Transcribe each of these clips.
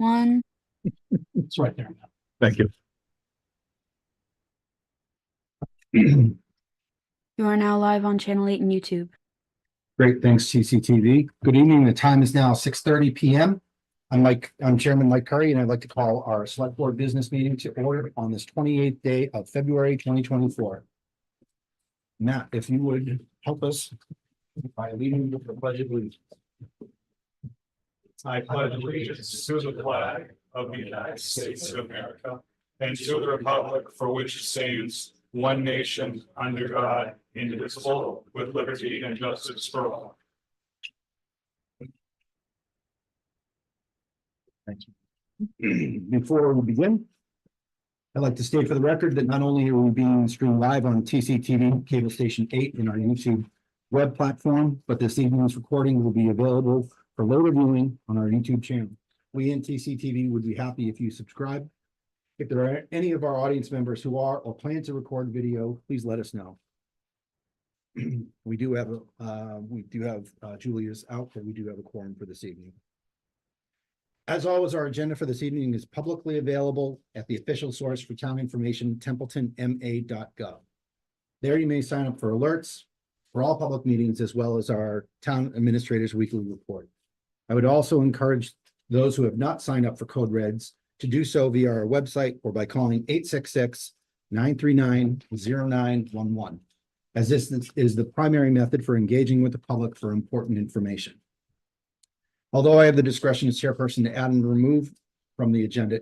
one. It's right there. Thank you. You are now live on Channel 8 and YouTube. Great, thanks TCTV. Good evening. The time is now 6:30 p.m. I'm Chairman Mike Curry, and I'd like to call our Select Board Business Meeting to order on this 28th day of February 2024. Matt, if you would help us by leading with the Pledge of Allegiance. I pledge allegiance to the flag of the United States of America and to the republic for which it stands, one nation, under God, indivisible, with liberty and justice for all. Thank you. Before we begin, I'd like to state for the record that not only are we being streamed live on TCTV Cable Station 8 in our YouTube web platform, but this evening's recording will be available for later viewing on our YouTube channel. We in TCTV would be happy if you subscribe. If there are any of our audience members who are or plan to record video, please let us know. We do have Julia's out, but we do have a quorum for this evening. As always, our agenda for this evening is publicly available at the official source for town information, templetonma.gov. There you may sign up for alerts for all public meetings, as well as our town administrator's weekly report. I would also encourage those who have not signed up for Code Reds to do so via our website or by calling 866-939-0911, as this is the primary method for engaging with the public for important information. Although I have the discretion as chairperson to add and remove from the agenda,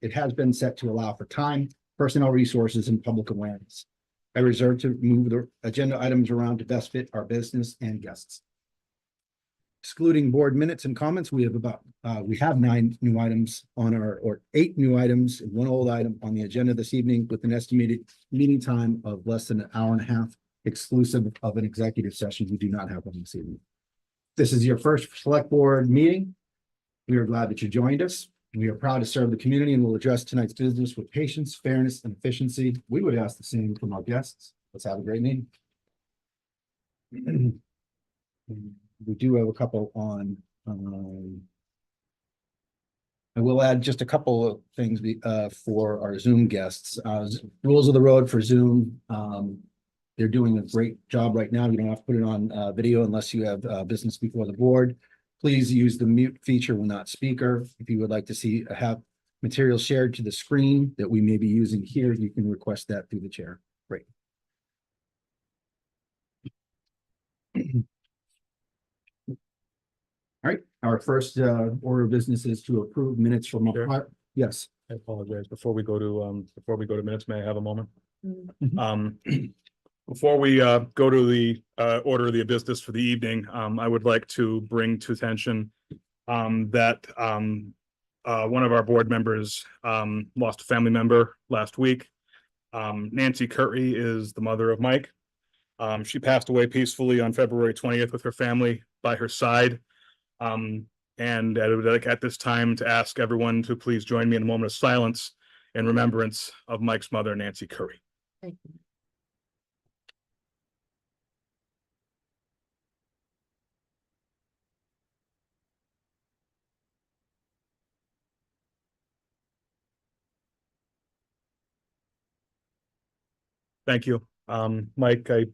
it has been set to allow for time, personnel resources, and public awareness. I reserve to move the agenda items around to best fit our business and guests. Excluding board minutes and comments, we have 9 new items on or 8 new items and 1 old item on the agenda this evening, with an estimated meeting time of less than an hour and a half, exclusive of an executive session we do not have on this evening. This is your first select board meeting. We are glad that you joined us. We are proud to serve the community and will address tonight's business with patience, fairness, and efficiency. We would ask the same from our guests. Let's have a great meeting. We do have a couple on. I will add just a couple of things for our Zoom guests. Rules of the road for Zoom. They're doing a great job right now. You don't have to put it on video unless you have business before the board. Please use the mute feature when not speaker. If you would like to have material shared to the screen that we may be using here, you can request that through the chair. Great. All right, our first order of business is to approve minutes from Sure. Yes. I apologize. Before we go to minutes, may I have a moment? Before we go to the order of the business for the evening, I would like to bring to attention that one of our board members lost a family member last week. Nancy Curry is the mother of Mike. She passed away peacefully on February 20th with her family by her side. And I would like at this time to ask everyone to please join me in a moment of silence in remembrance of Mike's mother, Nancy Curry. Thank you. Thank you. Mike, I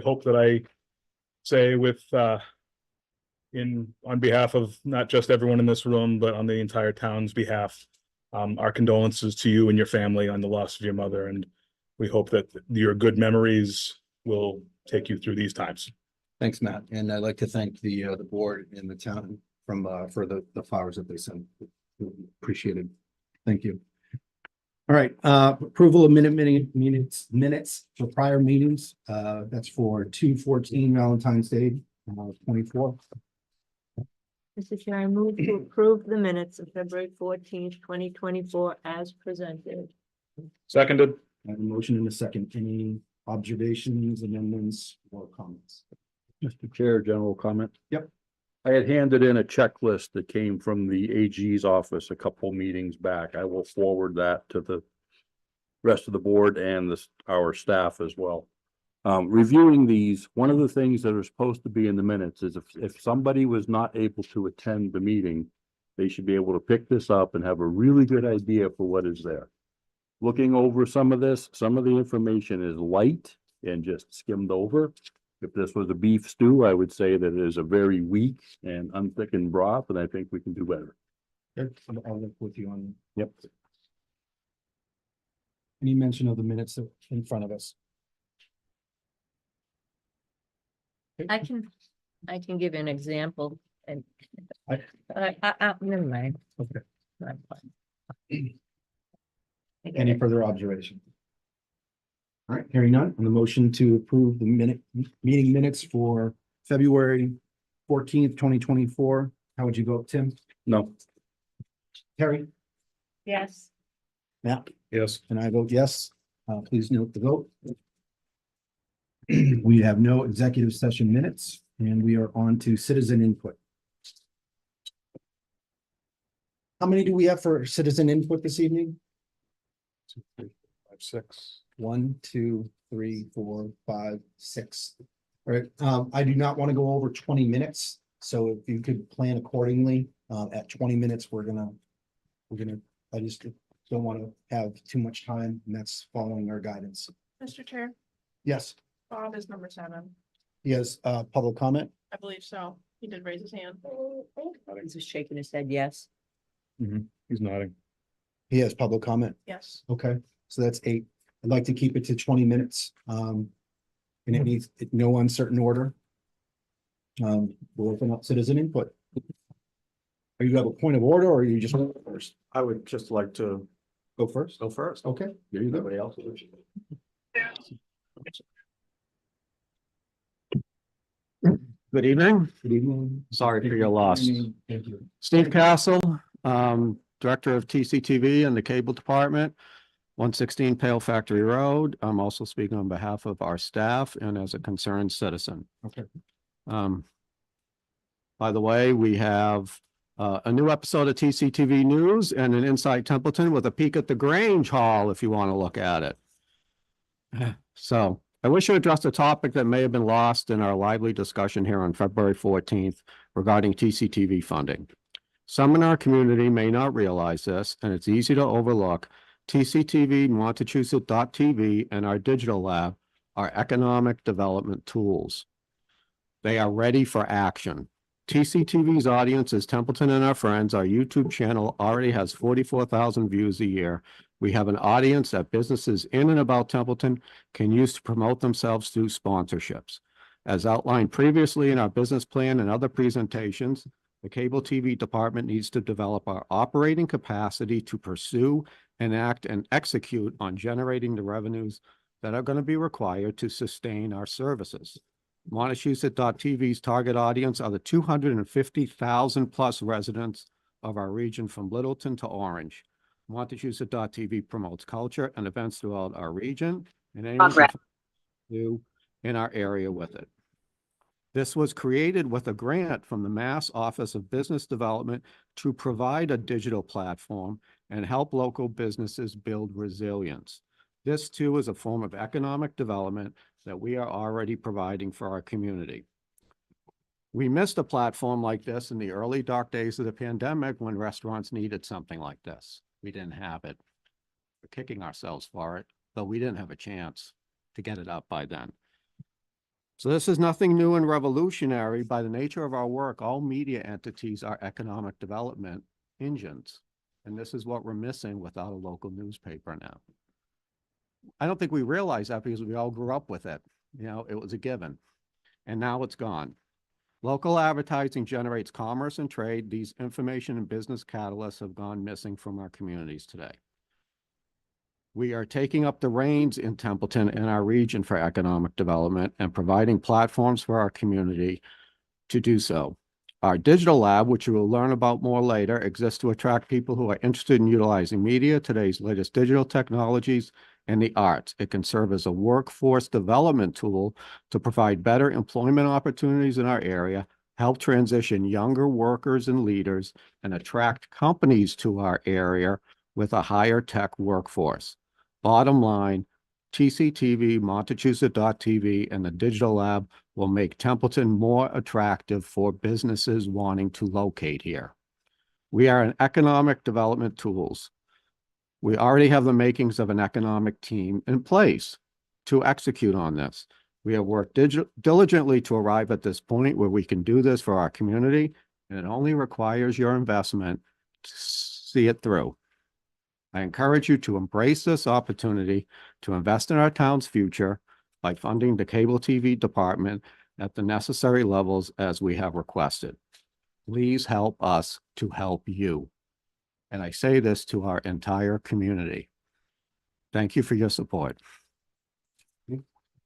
hope that I say on behalf of not just everyone in this room, but on the entire town's behalf, our condolences to you and your family on the loss of your mother. And we hope that your good memories will take you through these times. Thanks, Matt. And I'd like to thank the board and the town for the flowers that they sent. Appreciated. Thank you. All right, approval of minutes for prior meetings. That's for 2/14 Valentine's Day, 24. Mr. Chair, I move to approve the minutes of February 14th, 2024 as presented. Seconded. I have a motion in a second. Any observations, amendments, or comments? Mr. Chair, general comment. Yep. I had handed in a checklist that came from the AG's office a couple meetings back. I will forward that to the rest of the board and our staff as well. Reviewing these, one of the things that are supposed to be in the minutes is if somebody was not able to attend the meeting, they should be able to pick this up and have a really good idea for what is there. Looking over some of this, some of the information is light and just skimmed over. If this was a beef stew, I would say that it is a very weak and unthickened broth, and I think we can do better. Good. I'll work with you on. Yep. Any mention of the minutes in front of us? I can give an example and. I- Never mind. Okay. I'm fine. Any further observation? All right, hearing none, on the motion to approve the meeting minutes for February 14th, 2024. How would you vote, Tim? No. Terry? Yes. Matt? Yes. And I vote yes. Please note the vote. We have no executive session minutes, and we are on to citizen input. How many do we have for citizen input this evening? 2, 3, 4, 5, 6. 1, 2, 3, 4, 5, 6. All right, I do not want to go over 20 minutes, so if you could plan accordingly, at 20 minutes, I just don't want to have too much time, and that's following our guidance. Mr. Chair, Yes, Bob is number 7. he has, public comment. I believe so. He did raise his hand. He's just shaking his head, yes. He's nodding. He has public comment. Yes. Okay, so that's 8. I'd like to keep it to 20 minutes. And it needs no uncertain order. We'll open up citizen input. Are you have a point of order or are you just first? I would just like to Go first? go first. Okay, there you go. Everybody else. Good evening. Good evening. Sorry for your loss. Thank you. Steve Castle, Director of TCTV and the Cable Department, 116 Pale Factory Road. I'm also speaking on behalf of our staff and as a concerned citizen. Okay. By the way, we have a new episode of TCTV News and an Inside Templeton with a peek at the Grange Hall if you want to look at it. So I wish to address a topic that may have been lost in our lively discussion here on February 14th regarding TCTV funding. Some in our community may not realize this, and it's easy to overlook. TCTV, Montechusett.tv, and our digital lab are economic development tools. They are ready for action. TCTV's audience is Templeton and our friends. Our YouTube channel already has 44,000 views a year. We have an audience that businesses in and about Templeton can use to promote themselves through sponsorships. As outlined previously in our business plan and other presentations, the cable TV department needs to develop our operating capacity to pursue, enact, and execute on generating the revenues that are going to be required to sustain our services. Montechusett.tv's target audience are the 250,000 plus residents of our region from Littleton to Orange. Montechusett.tv promotes culture and events throughout our region, and anyone can do in our area with it. This was created with a grant from the Mass Office of Business Development to provide a digital platform and help local businesses build resilience. This too is a form of economic development that we are already providing for our community. We missed a platform like this in the early dark days of the pandemic when restaurants needed something like this. We didn't have it. We're kicking ourselves for it, but we didn't have a chance to get it up by then. So this is nothing new and revolutionary. By the nature of our work, all media entities are economic development engines. And this is what we're missing without a local newspaper now. I don't think we realize that because we all grew up with it. You know, it was a given. And now it's gone. Local advertising generates commerce and trade. These information and business catalysts have gone missing from our communities today. We are taking up the reins in Templeton and our region for economic development and providing platforms for our community to do so. Our digital lab, which you will learn about more later, exists to attract people who are interested in utilizing media, today's latest digital technologies, and the arts. It can serve as a workforce development tool to provide better employment opportunities in our area, help transition younger workers and leaders, and attract companies to our area with a higher tech workforce. Bottom line, TCTV, Montechusett.tv, and the Digital Lab will make Templeton more attractive for businesses wanting to locate here. We are an economic development tools. We already have the makings of an economic team in place to execute on this. We have worked diligently to arrive at this point where we can do this for our community, and it only requires your investment to see it through. I encourage you to embrace this opportunity to invest in our town's future by funding the cable TV department at the necessary levels as we have requested. Please help us to help you. And I say this to our entire community. Thank you for your support.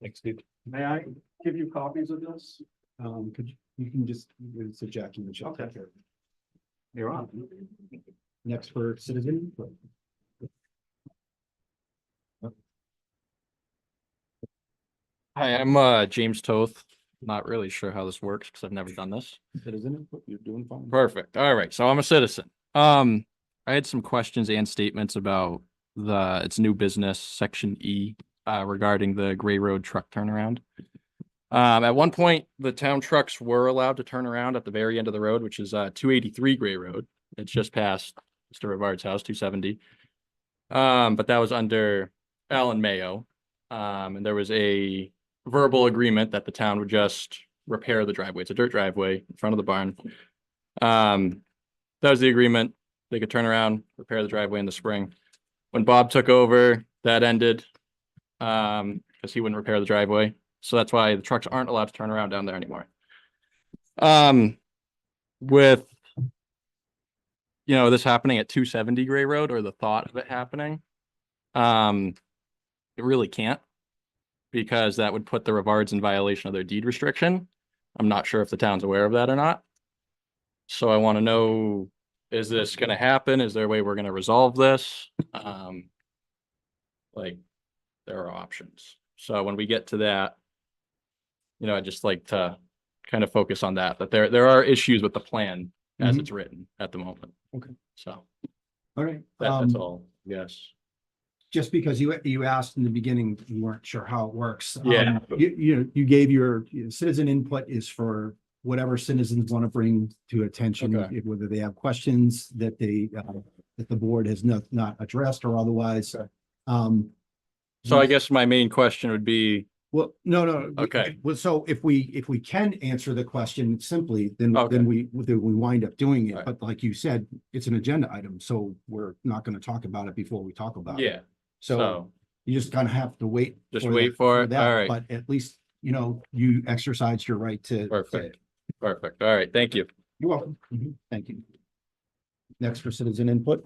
Thanks, Steve. May I give you copies of this? You can just, it's a Jackie and Michelle. Okay. You're on. Next for citizen. Hi, I'm James Toth. Not really sure how this works because I've never done this. Citizen input, you're doing fine. Perfect. All right. So I'm a citizen. I had some questions and statements about its new business, section E, regarding the Gray Road truck turnaround. At one point, the town trucks were allowed to turn around at the very end of the road, which is 283 Gray Road. It's just past Mr. Rivard's house, 270. But that was under Alan Mayo. And there was a verbal agreement that the town would just repair the driveway. It's a dirt driveway in front of the barn. That was the agreement. They could turn around, repair the driveway in the spring. When Bob took over, that ended because he wouldn't repair the driveway. So that's why the trucks aren't allowed to turn around down there anymore. With, this happening at 270 Gray Road, or the thought of it happening, it really can't, because that would put the Rivards in violation of their deed restriction. I'm not sure if the town's aware of that or not. So I want to know, is this going to happen? Is there a way we're going to resolve this? There are options. So when we get to that, I'd just like to kind of focus on that there are issues with the plan as it's written at the moment. Okay. So All right. that's all. Yes. Just because you asked in the beginning, you weren't sure how it works. Yeah. You gave your citizen input is for whatever citizens want to bring to attention, Okay. whether they have questions that that the board has not addressed or otherwise. Okay. So I guess my main question would be, Well, no. Okay. Well, so if we can answer the question simply, then Okay. we wind up doing it. Right. But like you said, it's an agenda item, so we're not going to talk about it before we talk about it. yeah, So so, you just kind of have to wait. Just for wait for it? that, All right. But at least, you exercise your right to. perfect. Perfect. All right. Thank you. You're welcome. Thank you. Next for citizen input.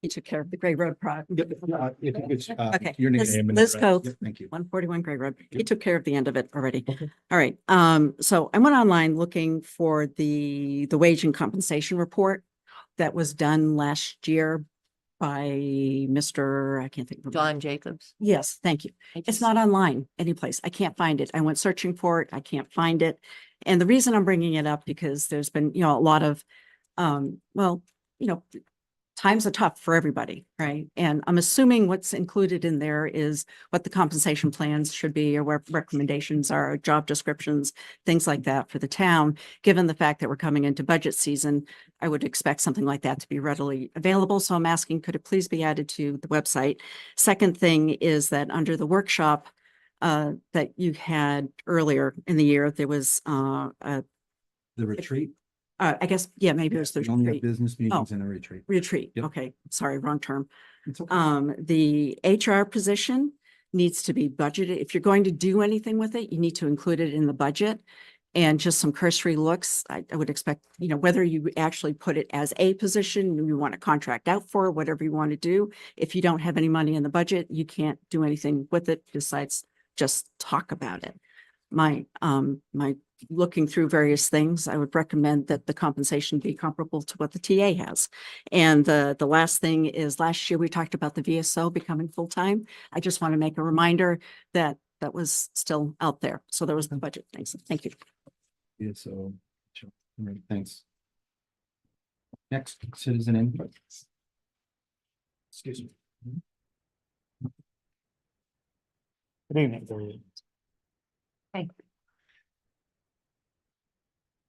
He took care of the Gray Road project. If it's, Okay, your name. Liz, and Liz address. Coates, Yep, thank you. 141 Gray Road. He Yep. took care of the end of it already. Okay. All right. So I went online looking for the wage and compensation report that was done last year by Mr. I can't think of. John Jacobs. Yes, thank you. It's not online anyplace. I can't find it. I went searching for it. I can't find it. And the reason I'm bringing it up because there's been, a lot of, times are tough for everybody, right? And I'm assuming what's included in there is what the compensation plans should be, or what recommendations are, job descriptions, things like that for the town. Given the fact that we're coming into budget season, I would expect something like that to be readily available. So I'm asking, could it please be added to the website? Second thing is that under the workshop that you had earlier in the year, there was The retreat. I guess, maybe it was the We only have retreat. business meetings and a retreat. Retreat. Yep. Okay, sorry, wrong term. It's okay. The HR position needs to be budgeted. If you're going to do anything with it, you need to include it in the budget. And just some cursory looks, I would expect, whether you actually put it as a position, you want to contract out for, whatever you want to do. If you don't have any money in the budget, you can't do anything with it besides just talk about it. My looking through various things, I would recommend that the compensation be comparable to what the TA has. And the last thing is, last year we talked about the VSO becoming full-time. I just want to make a reminder that that was still out there. So there was the budget things. Thank you. Yeah, so, sure. All right, thanks. Next, citizen input. Excuse me. Good evening.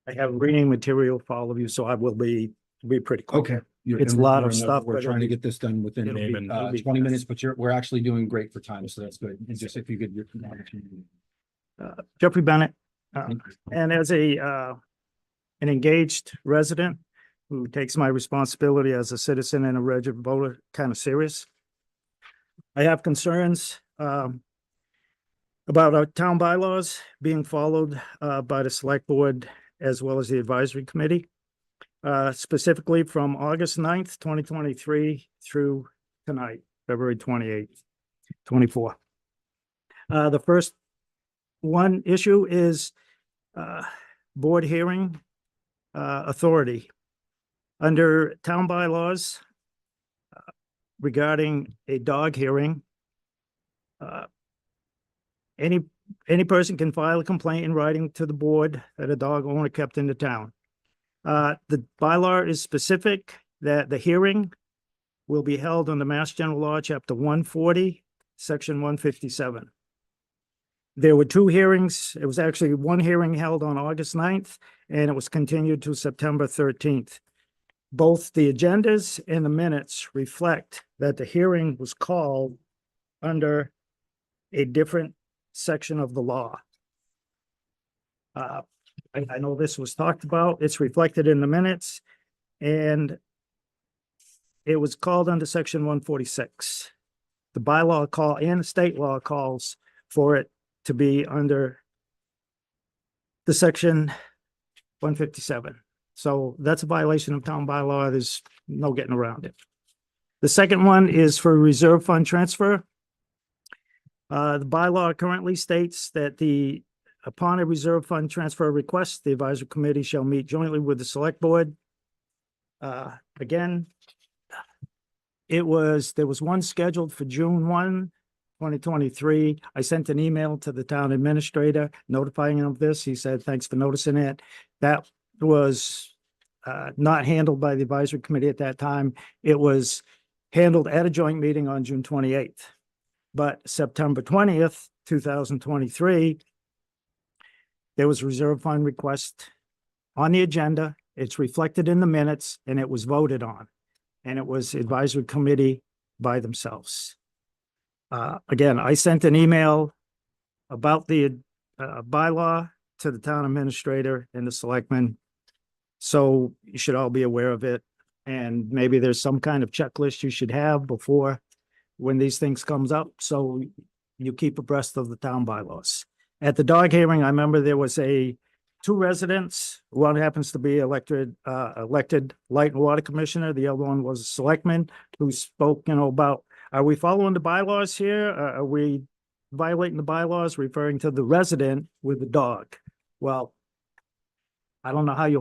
I have reading material for all of you, so I will be pretty quick. Okay. It's a lot of stuff, We're but trying to it'll get this done within it'll be- it'll be 20 fast. minutes, but we're actually doing great for time, so that's good. And just if you could. Jeffrey Bennett, and as an engaged resident who takes my responsibility as a citizen and a registered voter kind of serious. I have concerns about our town bylaws being followed by the select board as well as the advisory committee. Specifically from August 9th, 2023 through tonight, February 28th, 24. The first one issue is board hearing authority. Under town bylaws regarding a dog hearing, any person can file a complaint in writing to the board that a dog owner kept in the town. The bylaw is specific that the hearing will be held under Mass General Law, Chapter 140, Section 157. There were two hearings. It was actually one hearing held on August 9th, and it was continued to September 13th. Both the agendas and the minutes reflect that the hearing was called under a different section of the law. I know this was talked about. It's reflected in the minutes, and it was called under Section 146. The bylaw call and the state law calls for it to be under the Section 157. So that's a violation of town bylaw. There's no getting around it. The second one is for reserve fund transfer. The bylaw currently states that upon a reserve fund transfer request, the advisory committee shall meet jointly with the select board. Again, there was one scheduled for June 1, 2023. I sent an email to the town administrator notifying him of this. He said, thanks for noticing it. That was not handled by the advisory committee at that time. It was handled at a joint meeting on June 28th. But September 20th, 2023, there was a reserve fund request on the agenda. It's reflected in the minutes, and it was voted on. And it was advisory committee by themselves. Again, I sent an email about the bylaw to the town administrator and the selectmen. So you should all be aware of it. And maybe there's some kind of checklist you should have before when these things comes up, so you keep abreast of the town bylaws. At the dog hearing, I remember there was two residents. One happens to be elected light and water commissioner. The other one was a selectman who spoke, about, are we following the bylaws here? Are we violating the bylaws, referring to the resident with the dog? Well, I don't know how you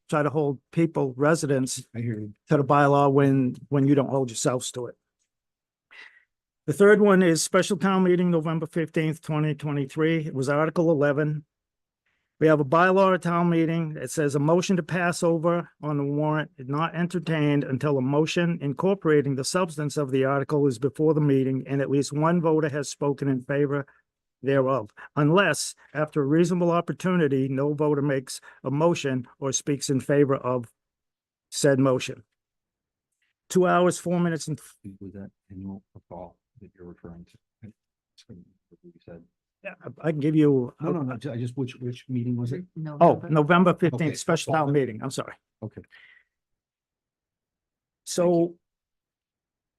try to hold people, residents, I hear you. to the bylaw when you don't hold yourselves to it. The third one is special town meeting, November 15th, 2023. It was Article 11. We have a bylaw at town meeting. It says a motion to pass over on the warrant is not entertained until a motion incorporating the substance of the article is before the meeting and at least one voter has spoken in favor thereof, unless after a reasonable opportunity, no voter makes a motion or speaks in favor of said motion. 2 hours, 4 minutes, and Was that annual call that you're referring to? You said. yeah, I can give you. No. I just, which meeting was it? Oh, November Okay, 15th, special town meeting. I'm sorry. Okay. So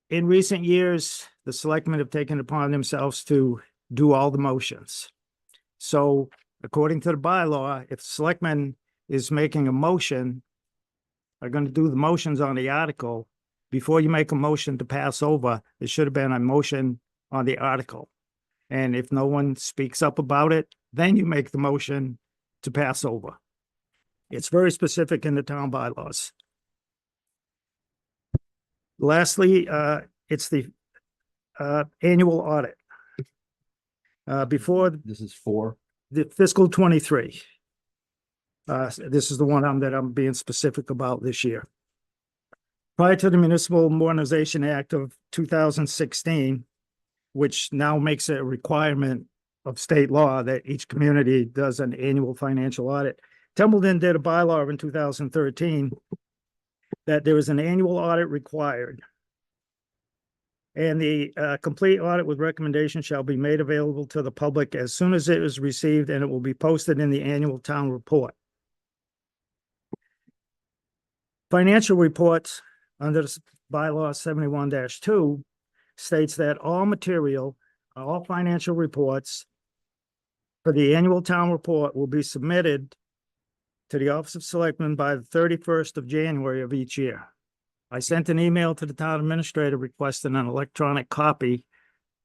in recent years, the selectmen have taken upon themselves to do all the motions. So according to the bylaw, if the selectman is making a motion, are going to do the motions on the article, before you make a motion to pass over, there should have been a motion on the article. And if no one speaks up about it, then you make the motion to pass over. It's very specific in the town bylaws. Lastly, it's the annual audit. Before This is for. the fiscal 23. This is the one that I'm being specific about this year. Prior to the Municipal Modernization Act of 2016, which now makes it a requirement of state law that each community does an annual financial audit. Templeton did a bylaw in 2013 that there is an annual audit required. And the complete audit with recommendation shall be made available to the public as soon as it is received, and it will be posted in the annual town report. Financial reports under the bylaw 71-2 states that all financial reports for the annual town report will be submitted to the Office of Selectmen by the 31st of January of each year. I sent an email to the town administrator requesting an electronic copy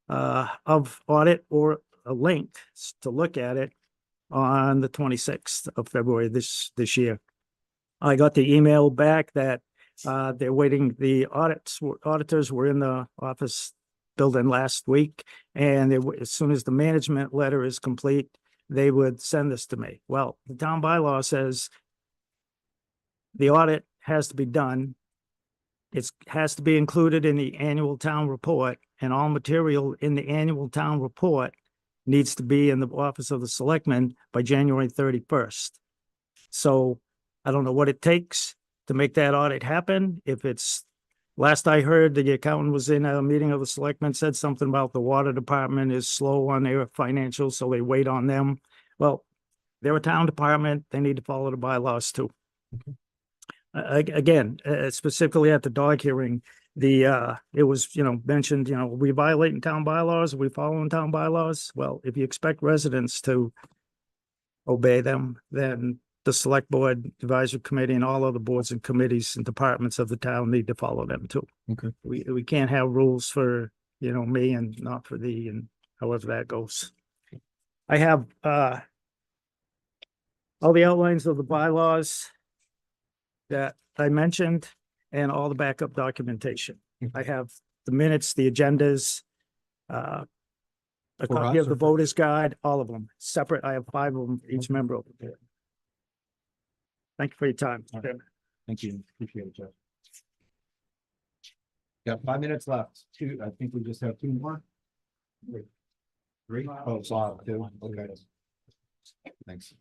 of audit or a link to look at it on the 26th of February this year. I got the email back that they're waiting, the auditors were in the office building last week, and as soon as the management letter is complete, they would send this to me. Well, the town bylaw says the audit has to be done. It has to be included in the annual town report, and all material in the annual town report needs to be in the office of the selectmen by January 31st. So I don't know what it takes to make that audit happen. If it's, last I heard, the accountant was in a meeting of the selectmen, said something about the water department is slow on their financials, so they wait on them. Well, they're a town department. They need to follow the bylaws too. Okay. Again, specifically at the dog hearing, it was, mentioned, are we violating town bylaws? Are we following town bylaws? Well, if you expect residents to obey them, then the select board, advisory committee, and all other boards and committees and departments of the town need to follow them too. Okay. We can't have rules for, me and not for thee, and however that goes. I have all the outlines of the bylaws that I mentioned and all the backup documentation. I have the minutes, the agendas, a For copy us of the or for- voters guide, all of them separate. I have 5 of them for each member of the board. Thank you for your time. All right. Thank you. Appreciate it, Jeff. Got 5 minutes left. I think we just have 2 more. 3? Oh, it's off, 2. Okay. Thanks.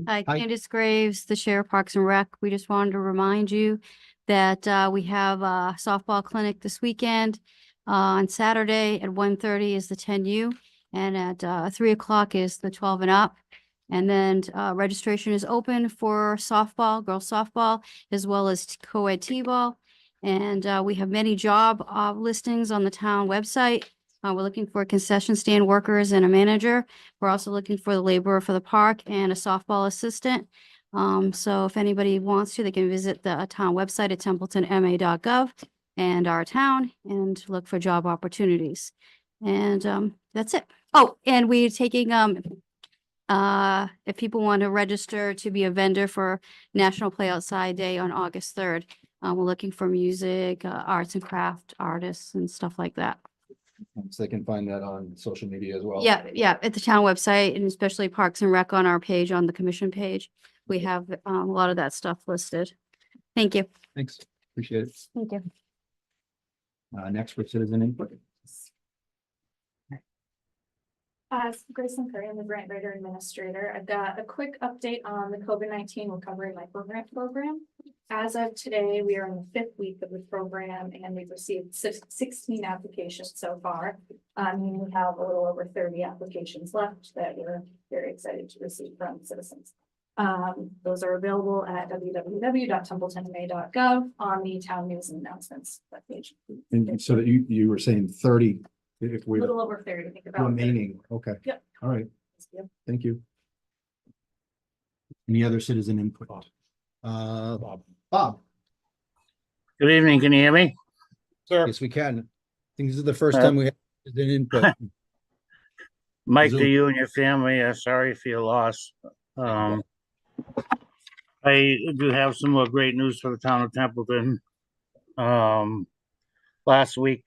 Hi, Hi. Candace Graves, the Chair of Parks and Rec. We just wanted to remind you that we have a softball clinic this weekend. On Saturday at 1:30 is the 10U, and at 3 o'clock is the 12 and up. And then registration is open for softball, girls softball, as well as co-ed t-ball. And we have many job listings on the town website. We're looking for concession stand workers and a manager. We're also looking for the laborer for the park and a softball assistant. So if anybody wants to, they can visit the town website at templetonma.gov and our town and look for job opportunities. And that's it. Oh, and we're taking, if people want to register to be a vendor for National Play Outside Day on August 3rd, we're looking for music, arts and craft artists and stuff like that. So they can find that on social media as well. Yeah, at the town website, and especially Parks and Rec on our page, on the commission page. We have a lot of that stuff listed. Thank you. Thanks. Appreciate it. Thank you. Next for citizen input. Grayson Curry, I'm the grant writer administrator. I've got a quick update on the COVID-19 Recovery Micro Grant Program. As of today, we are in the 5th week of the program, and we've received 16 applications so far. We have a little over 30 applications left that we're very excited to receive from citizens. Those are available at www.templetonma.gov on the town news and announcements page. And so that you were saying 30, if A we little over 30, I think about. remaining. Okay. Yep. All right. Yep. Thank you. Any other citizen input? Bob. Good evening, can you hear me? Sir, Yes, we can. I think this is the first time we have citizen input. Mike, Zoom. to you and your family, sorry for your loss. I do have some more great news for the town of Templeton. Last week,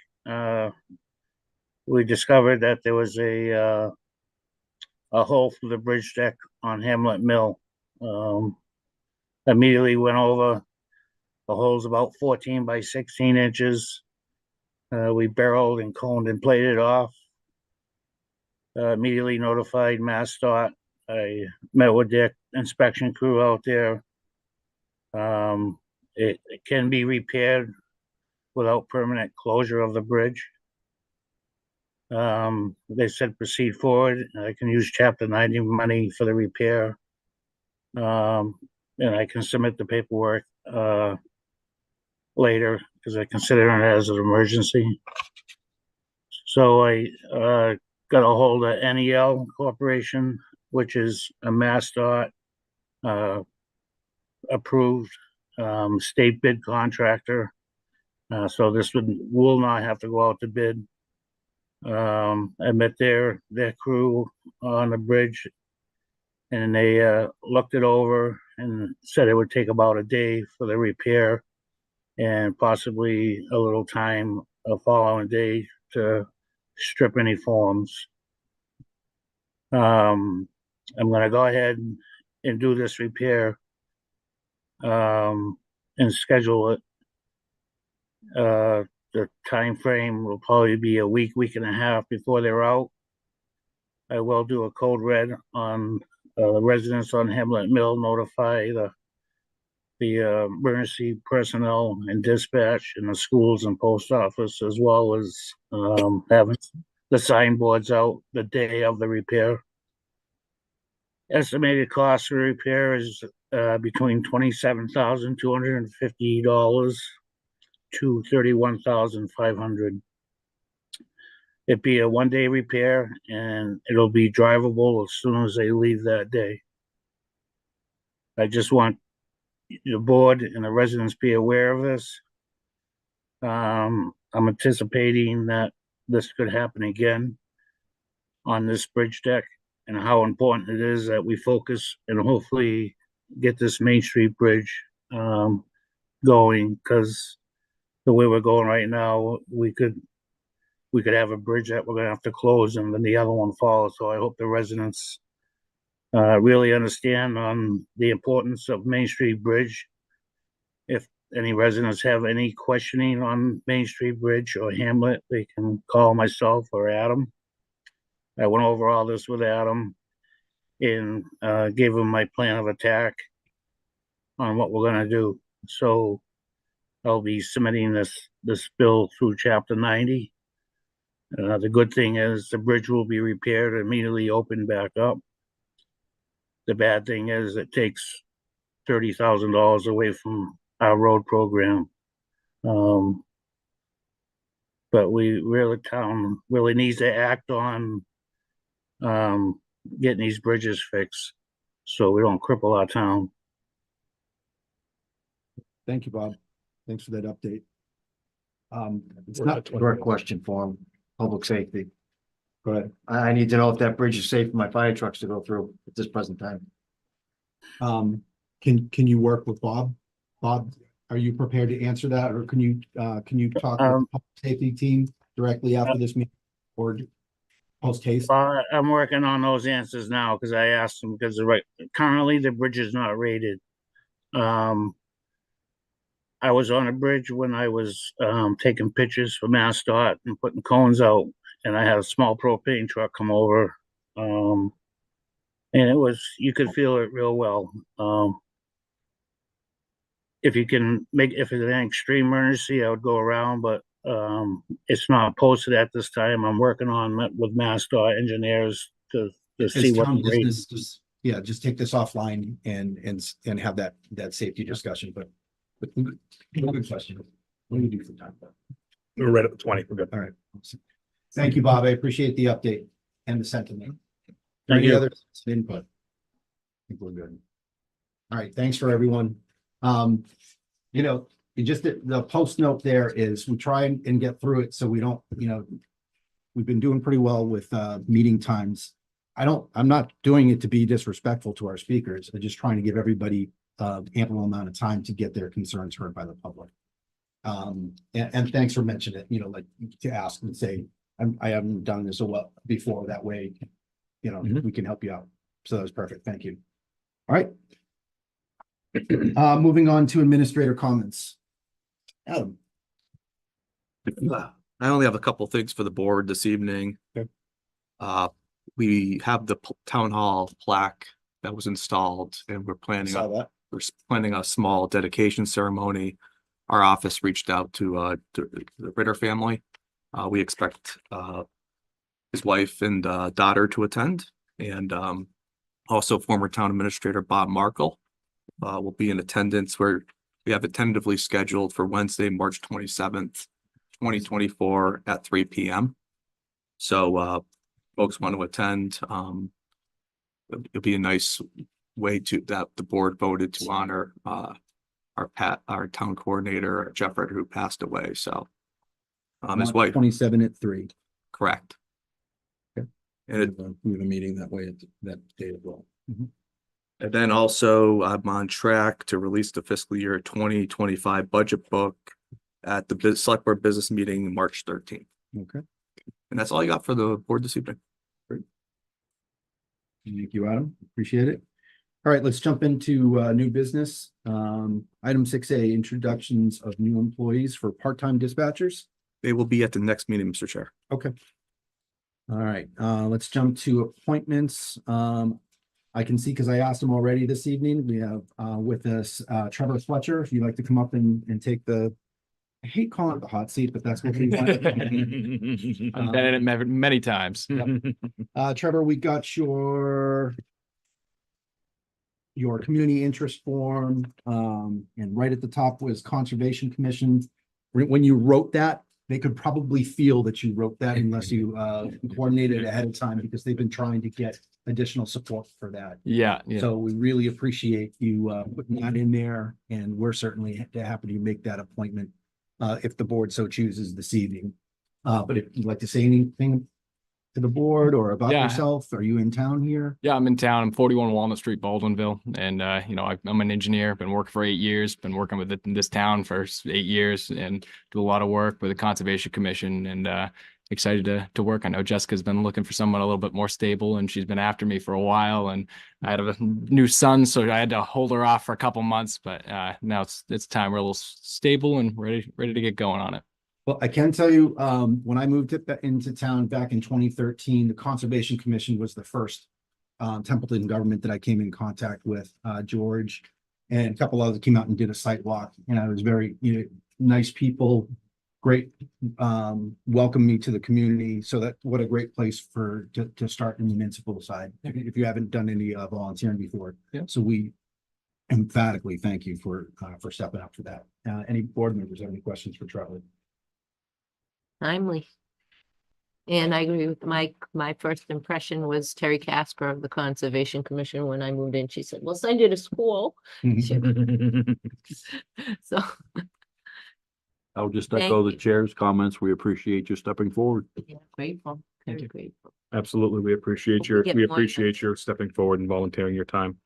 we discovered that there was a hole through the bridge deck on Hamlet Mill. Immediately went over. The hole's about 14 by 16 inches. We barreled and coned and plated off. Immediately notified MassDOT. I met with their inspection crew out there. It can be repaired without permanent closure of the bridge. They said proceed forward. I can use Chapter 90 money for the repair. And I can submit the paperwork later because I consider it as an emergency. So I got a hold of NEL Corporation, which is a MassDOT approved state bid contractor. So this will not have to go out to bid. I met their crew on the bridge, and they looked it over and said it would take about a day for the repair and possibly a little time a following day to strip any forms. I'm gonna go ahead and do this repair and schedule it. The time frame will probably be a week and a half before they're out. I will do a code red on residents on Hamlet Mill, notify the emergency personnel and dispatch in the schools and post office, as well as having the signboards out the day of the repair. Estimated cost for repair is between $27,250 to $31,500. It'd be a one-day repair, and it'll be drivable as soon as they leave that day. I just want the board and the residents be aware of this. I'm anticipating that this could happen again on this bridge deck, and how important it is that we focus and hopefully get this Main Street Bridge going, because the way we're going right now, we could have a bridge that we're gonna have to close and then the other one follows. So I hope the residents really understand on the importance of Main Street Bridge. If any residents have any questioning on Main Street Bridge or Hamlet, they can call myself or Adam. I went over all this with Adam and gave him my plan of attack on what we're gonna do. So I'll be submitting this bill through Chapter 90. The good thing is the bridge will be repaired and immediately opened back up. The bad thing is it takes $30,000 away from our road program. But town really needs to act on getting these bridges fixed so we don't cripple our town. Thank you, Bob. Thanks for that update. It's We're not at a 20 direct question for public safety. Go ahead. I need to know if that bridge is safe for my fire trucks to go through at this present time. Can you work with Bob? Bob, are you prepared to answer that, or can you talk with the public safety team directly after this meeting or post haste? I'm working on those answers now because I asked them, because currently the bridge is not rated. I was on a bridge when I was taking pictures for MassDOT and putting cones out, and I had a small propane truck come over. And you could feel it real well. If it's an extreme emergency, I would go around, but it's not posted at this time. I'm working on with MassDOT engineers to see what Town the rate business, just take this offline and have that safety discussion, but good question. What do you do for time? We're right at the 20. We're good. All right. Thank you, Bob. I appreciate the update and the sentiment. Thank Any you. other input? I think we're good. All right, thanks for everyone. Just the post note there is we try and get through it so we don't, we've been doing pretty well with meeting times. I'm not doing it to be disrespectful to our speakers. I'm just trying to give everybody ample amount of time to get their concerns heard by the public. And thanks for mentioning it, like to ask and say, I haven't done this before, that way, we can help you out. So that was perfect. Thank you. All right. Moving on to administrator comments. Adam. I only have a couple things for the board this evening. Okay. We have the town hall plaque that was installed and we're Saw that. planning a small dedication ceremony. Our office reached out to the Ritter family. We expect his wife and daughter to attend, and also former town administrator Bob Markle will be in attendance. Where we have it tentatively scheduled for Wednesday, March 27th, 2024 at 3 p.m. So folks want to attend. It'll be a nice way that the board voted to honor our town coordinator, Trevor, who passed away. So his wife, 27 at 3. correct. Okay. And We have a meeting that way at that day as well. And then also I'm on track to release the fiscal year 2025 budget book at the select board business meeting March 13th. Okay. And that's all I got for the board this evening. Thank you, Adam. Appreciate it. All right, let's jump into new business. Item 6A, introductions of new employees for part-time dispatchers. They will be at the next meeting, Mr. Chair. Okay. All right, let's jump to appointments. I can see, because I asked him already this evening, we have with us Trevor Fletcher. If you'd like to come up and take the, I hate calling it the hot seat, but that's what we want. I've been in it many times. Trevor, we got your community interest form, and right at the top was Conservation Commission. When you wrote that, they could probably feel that you wrote that unless you coordinated ahead of time, because they've been trying to get additional support for that. Yeah. So we really appreciate you putting that in there, and we're certainly happy to make that appointment if the board so chooses this evening. But if you'd like to say anything to the board or about Yeah. yourself, are you in town here? Yeah, I'm in town. I'm 41 Walnut Street, Baldwinville. And, I'm an engineer, been working for 8 years, been working with this town for 8 years and do a lot of work with the Conservation Commission, and excited to work. I know Jessica's been looking for someone a little bit more stable, and she's been after me for a while, and I had a new son, so I had to hold her off for a couple months, but now it's time. We're a little stable and ready to get going on it. Well, I can tell you, when I moved into town back in 2013, the Conservation Commission was the first Templeton government that I came in contact with. George and a couple others came out and did a site walk, and I was very, nice people, great, welcomed me to the community. So what a great place to start in the municipal side, if you haven't done any volunteering before. Yeah. So we emphatically thank you for stepping up for that. Any board members have any questions for Trevor? Timely. And I agree with Mike. My first impression was Terry Casper of the Conservation Commission. When I moved in, she said, "We'll send you to school." So I'll just Thank echo the you. chair's comments. We appreciate you stepping forward. yeah, grateful, very grateful. Absolutely. We appreciate Hope we get more your stepping forward and volunteering your time.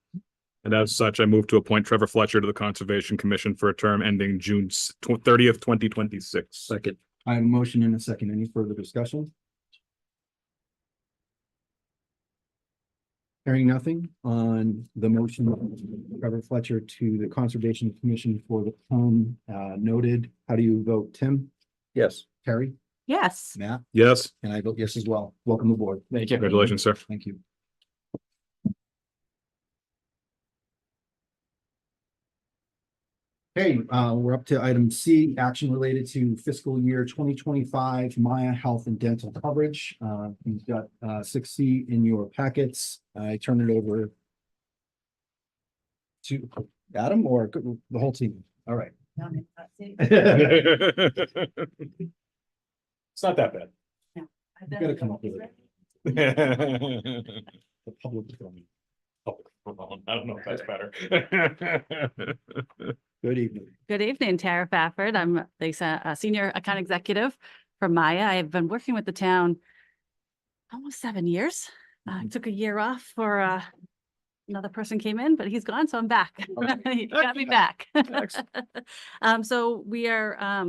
And as such, I move to appoint Trevor Fletcher to the Conservation Commission for a term ending June 30th, 2026. Second. I have a motion and a second. Any further discussion? Hearing nothing on the motion of Trevor Fletcher to the Conservation Commission for the term noted. How do you vote, Tim? Yes. Terry? Yes. Matt? Yes, And I vote yes as well. Welcome aboard. Thank you. congratulations, sir. Thank you. Okay, we're up to item C, action related to fiscal year 2025 MIIA health and dental coverage. You've got 6C in your packets. I turn it over to Adam or the whole team. All right. It's not that bad. You gotta come up with it. The public filming. I don't know if that's better. Good evening. Good evening, Tara Fafford. I'm the senior account executive for MIIA. I have been working with the town almost 7 years. I took a year off for another person came in, but he's gone, so I'm back. He got me back. So we are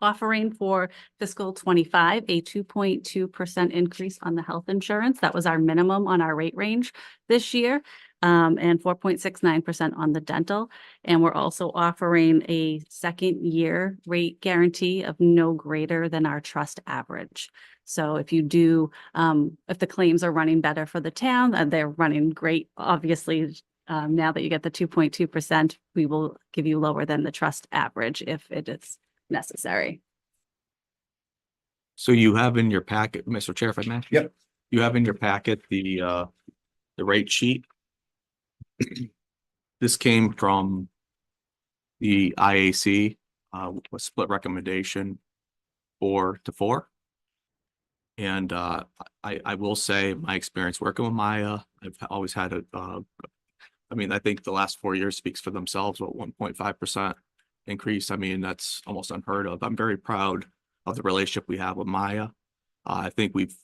offering for fiscal 25 a 2.2% increase on the health insurance. That was our minimum on our rate range this year. and 4.69% on the dental. And we're also offering a second year rate guarantee of no greater than our trust average. So if you do, if the claims are running better for the town, they're running great, obviously, now that you get the 2.2%, we will give you lower than the trust average if it is necessary. So you have in your packet, Mr. Chair, if I may? Yep. You have in your packet the rate sheet. This came from the IAC, a split recommendation 4-4. And I will say my experience working with MIIA, I've always had I mean, I think the last 4 years speaks for themselves with 1.5% increase. I mean, that's almost unheard of. I'm very proud of the relationship we have with MIIA. I think we've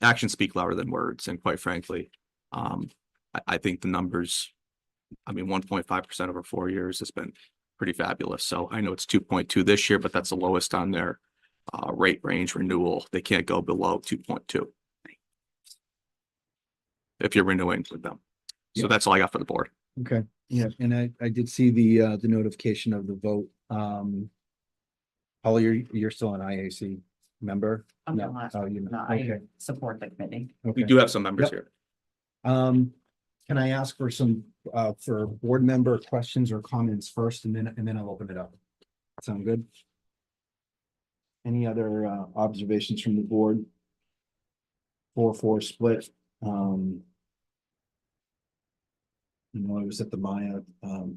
actions speak louder than words, and quite frankly, I think the numbers, I mean, 1.5% over 4 years has been pretty fabulous. So I know it's 2.2 this year, but that's the lowest on their rate range renewal. They can't go below 2.2 if you're renewing with them. So Yeah. that's all I got for the board. Okay, yeah, and I did see the notification of the vote. Paul, you're still an IAC member? I'm No. not. Oh, you No, okay. I support the committee. We Okay. do have some members Yep. here. Can I ask for some for board member questions or comments first, and then I'll open it up? Sound good? Any other observations from the board? 4-4 split. You know, I was at the MIIA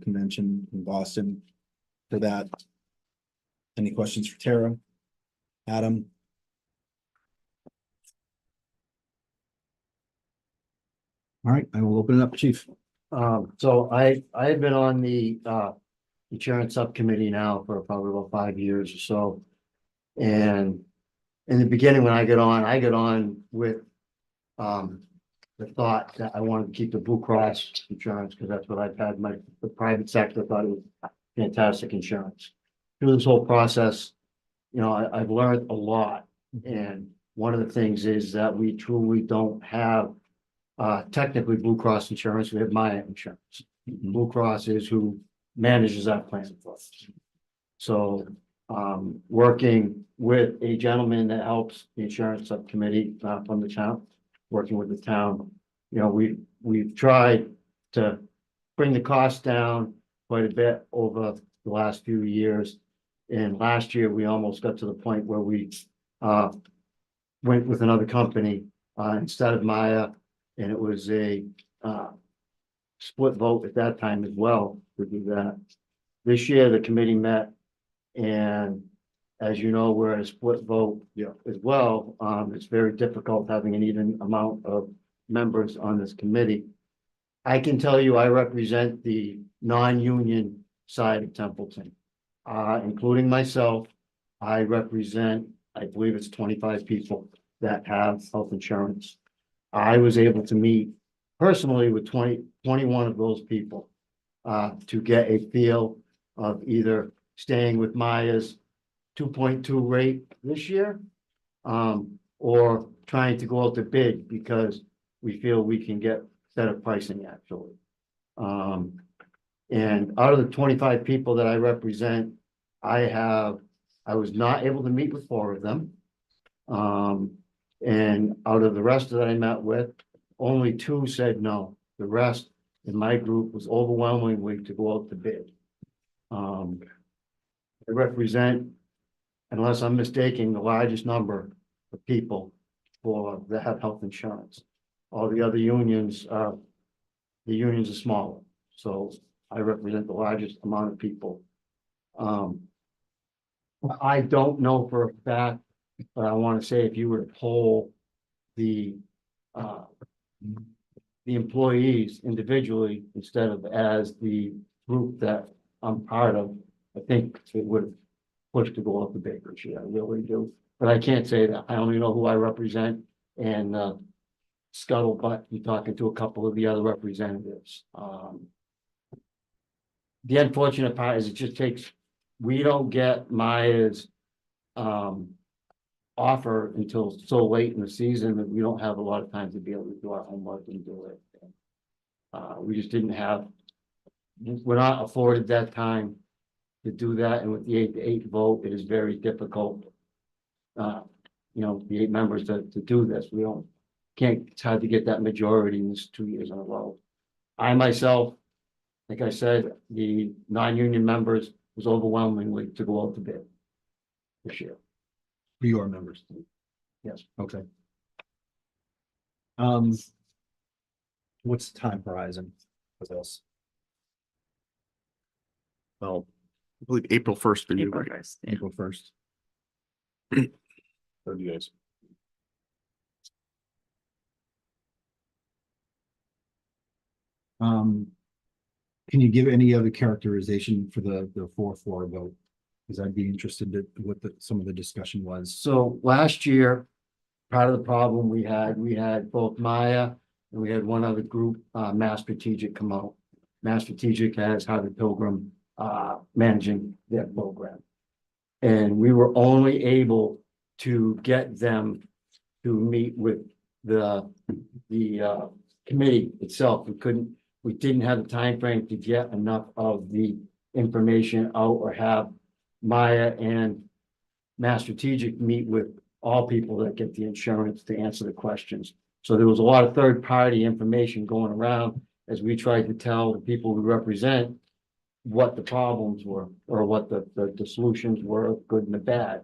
convention in Boston for that. Any questions for Tara? Adam? All right, I will open it up, Chief. So I had been on the insurance subcommittee now for probably about 5 years or so. And in the beginning, when I got on with the thought that I wanted to keep the Blue Cross insurance, because that's what I've had. The private sector thought it was fantastic insurance. Through this whole process, you know, I've learned a lot. And one of the things is that we truly don't have technically Blue Cross insurance. We have MIIA insurance. Blue Cross is who manages that plan for us. So working with a gentleman that helps the insurance subcommittee from the town, working with the town, you know, we've tried to bring the cost down quite a bit over the last few years. And last year, we almost got to the point where we went with another company instead of MIIA, and it was a split vote at that time as well to do that. This year, the committee met, and as you know, we're at a split vote as well. It's very difficult having an even amount of members on this committee. I can tell you, I represent the non-union side of Templeton, including myself. I represent, I believe it's 25 people that have health insurance. I was able to meet personally with 21 of those people to get a feel of either staying with MIIA's 2.2 rate this year, or trying to go out to bid because we feel we can get better pricing actually. And out of the 25 people that I represent, I was not able to meet with 4 of them. And out of the rest that I met with, only 2 said no. The rest in my group was overwhelmingly to go out to bid. I represent, unless I'm mistaken, the largest number of people that have health insurance. All the other unions, the unions are smaller. So I represent the largest amount of people. I don't know for a fact, but I want to say if you were to poll the employees individually instead of as the group that I'm part of, I think it would push to go up the bigger share. I really do. But I can't say that. I only know who I represent, and scuttlebutt, you're talking to a couple of the other representatives. The unfortunate part is it just takes, we don't get MIIA's offer until so late in the season that we don't have a lot of time to be able to do our homework and do it. We just didn't have, we're not afforded that time to do that, and with the 8-8 vote, it is very difficult. The 8 members to do this, it's hard to get that majority in this 2 years in a row. I myself, like I said, the non-union members was overwhelmingly to go out to bid this year. For your members. Yes. Okay. What's the time horizon for this? Well, I believe April 1st for you, April right? 1st, yeah. April 1st. 30 days. Can you give any other characterization for the 4-4 vote? Because I'd be interested in what some of the discussion was. So last year, part of the problem we had both MIIA and we had one other group, Mass Strategic, come out. Mass Strategic has Harvard Pilgrim managing their program. And we were only able to get them to meet with the committee itself. We didn't have the time frame to get enough of the information out or have MIIA and Mass Strategic meet with all people that get the insurance to answer the questions. So there was a lot of third-party information going around as we tried to tell the people we represent what the problems were or what the solutions were, good and the bad.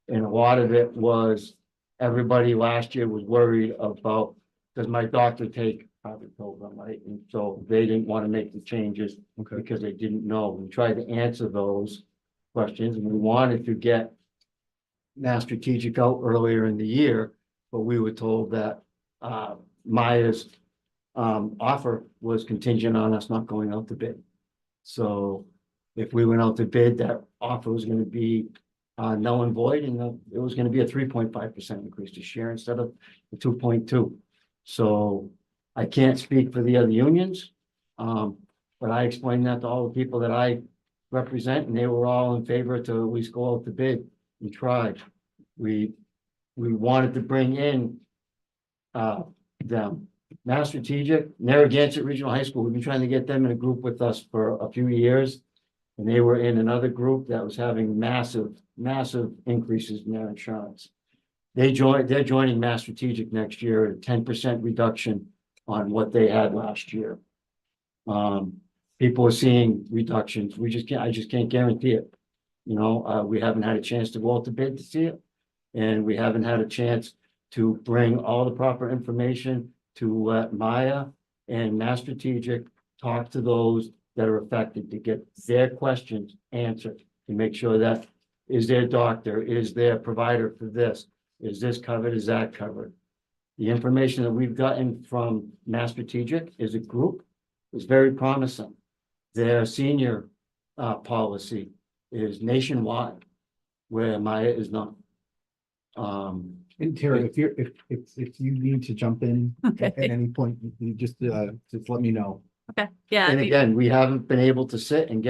And a lot of it was, everybody last year was worried about, does my doctor take Harvard Pilgrim, right? And so they didn't want to make the changes because they didn't know. We tried to answer those questions, and we wanted to get Mass Strategic out earlier in the year, but we were told that MIIA's offer was contingent on us not going out to bid. So if we went out to bid, that offer was going to be null and void, and it was going to be a 3.5% increase this year instead of the 2.2. So I can't speak for the other unions, but I explained that to all the people that I represent, and they were all in favor to at least go out to bid. We tried. We wanted to bring in them. Mass Strategic, Narragansett Regional High School, we've been trying to get them in a group with us for a few years. And they were in another group that was having massive increases in their insurance. They're joining Mass Strategic next year at a 10% reduction on what they had last year. People are seeing reductions. I just can't guarantee it. We haven't had a chance to go out to bid to see it. And we haven't had a chance to bring all the proper information to let MIIA and Mass Strategic talk to those that are affected to get their questions answered, to make sure that is their doctor, is their provider for this, is this covered, is that covered? The information that we've gotten from Mass Strategic as a group is very promising. Their senior policy is nationwide, where MIIA is not. And Terry, if you need to jump in at any point, you just let me know. Okay, yeah. And again, we haven't been able to sit and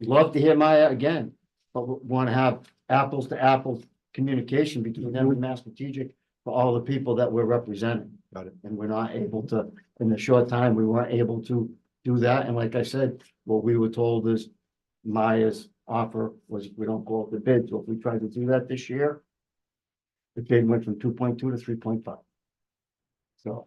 love to hear MIIA again, but we want to have apples to apples communication between them and Mass Strategic for all the people that we're representing. Got it. And we're not able to, in the short time, we weren't able to do that. And like I said, what we were told is MIIA's offer was we don't go out the bid. So if we tried to do that this year, the bid went from 2.2 to 3.5. So.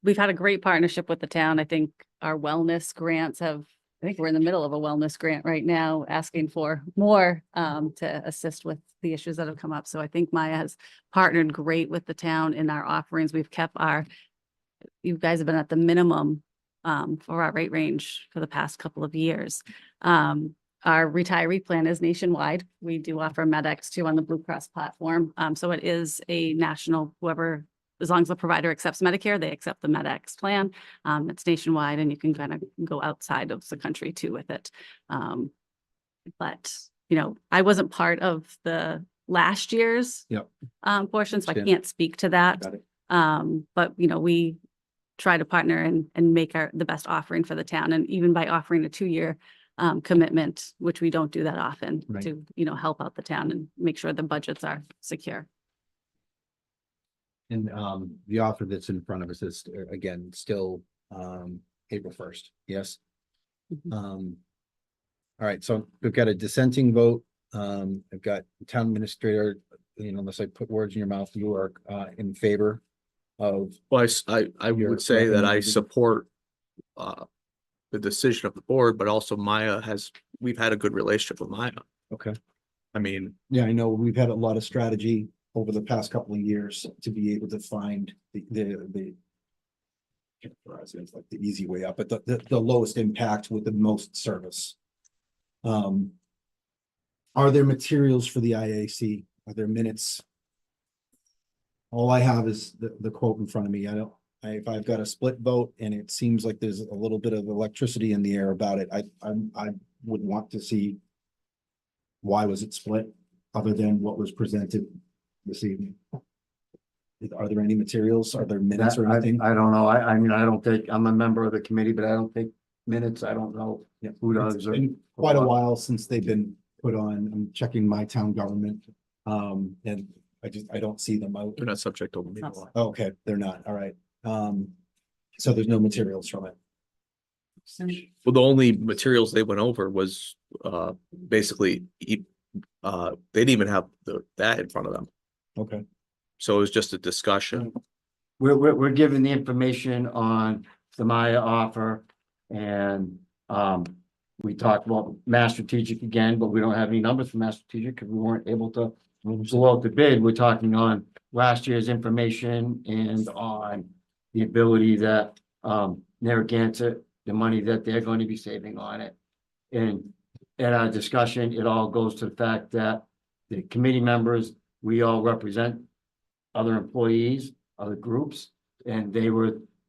We've had a great partnership with the town. I think our wellness grants I think we're in the middle of a wellness grant right now, asking for more to assist with the issues that have come up. So I think MIIA has partnered great with the town in our offerings. We've kept you guys have been at the minimum for our rate range for the past couple of years. Our retiree plan is nationwide. We do offer MedX too on the Blue Cross platform. So it is a national, as long as the provider accepts Medicare, they accept the MedX plan. It's nationwide, and you can kind of go outside of the country too with it. But I wasn't part of the last year's portion, so I can't speak to that. Got it. But we try to partner and make the best offering for the town, and even by offering a 2-year commitment, which we don't do that often, Right. to help out the town and make sure the budgets are secure. And the offer that's in front of us is again, still April 1st. Yes. All right, so we've got a dissenting vote. I've got town administrator, unless I put words in your mouth, you are in favor of. Well, I Your would say that I recommendation. support the decision of the board, but also we've had a good relationship with MIIA. Okay. I mean, Yeah, I know we've had a lot of strategy over the past couple of years to be able to find the characterize it as like the easy way up, but the lowest impact with the most service. Are there materials for the IAC? Are there minutes? All I have is the quote in front of me. If I've got a split vote and it seems like there's a little bit of electricity in the air about it, I would want to see why was it split other than what was presented this evening. Are there any materials? Are there minutes or anything? I don't know. I mean, I don't think, I'm a member of the committee, but I don't think minutes, I don't know who does. It's been quite a while since they've been put on. I'm checking my town government. And I don't see them out. they're not subject to open meeting law. Okay, they're not. All right. So there's no materials from it. Well, the only materials they went over was basically they didn't even have that in front of them. Okay. So it was just a discussion. We're given the information on the MIIA offer and we talked about Mass Strategic again, but we don't have any numbers for Mass Strategic because we weren't able to go out to bid. We're talking on last year's information and on the ability that Narragansett, the money that they're going to be saving on it. And at our discussion, it all goes to the fact that the committee members, we all represent other employees, other groups, and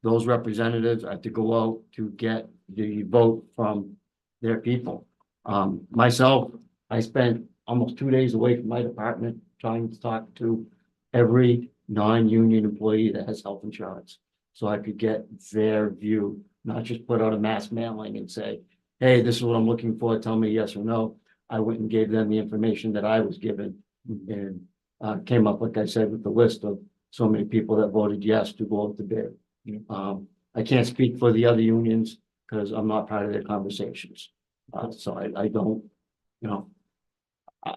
those representatives are to go out to get the vote from their people. Myself, I spent almost 2 days away from my department trying to talk to every non-union employee that has health insurance. So I could get their view, not just put out a mass mailing and say, hey, this is what I'm looking for, tell me yes or no. I went and gave them the information that I was given and came up, like I said, with the list of so many people that voted yes to go out to bid. I can't speak for the other unions because I'm not part of their conversations. So I don't,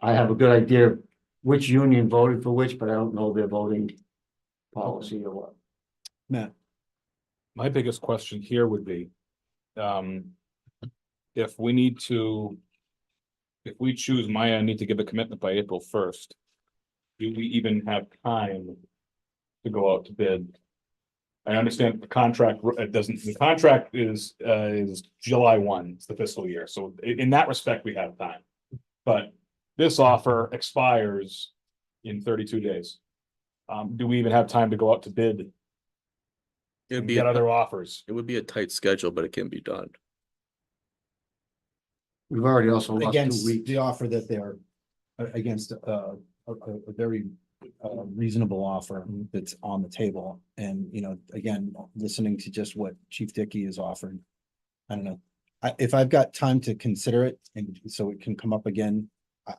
I have a good idea of which union voted for which, but I don't know their voting policy or what. Matt. My biggest question here would be, if we choose MIIA and need to give a commitment by April 1st, do we even have time to go out to bid? I understand the contract, the contract is July 1, it's the fiscal year, so in that respect, we have time. But this offer expires in 32 days. Do we even have time to go out to bid? It would And be get other offers? It would be a tight schedule, but it can be done. We've already also lost 2 Against weeks. the offer that they're against a very reasonable offer that's on the table. And, again, listening to just what Chief Dickey is offering. I don't know. If I've got time to consider it and so it can come up again,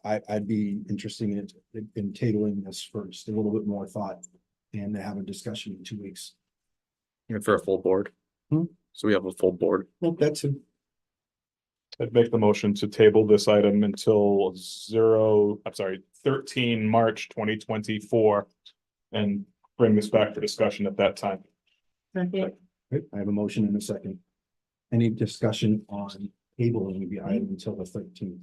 I'd be interested in tabling this for just a little bit more thought and to have a discussion in 2 weeks. And for a full board. So we have a full board. Well, that's it. I'd make the motion to table this item until 13 March 2024 and bring this back for discussion at that time. Great. I have a motion in a second. Any discussion on tabling the item until the 13th?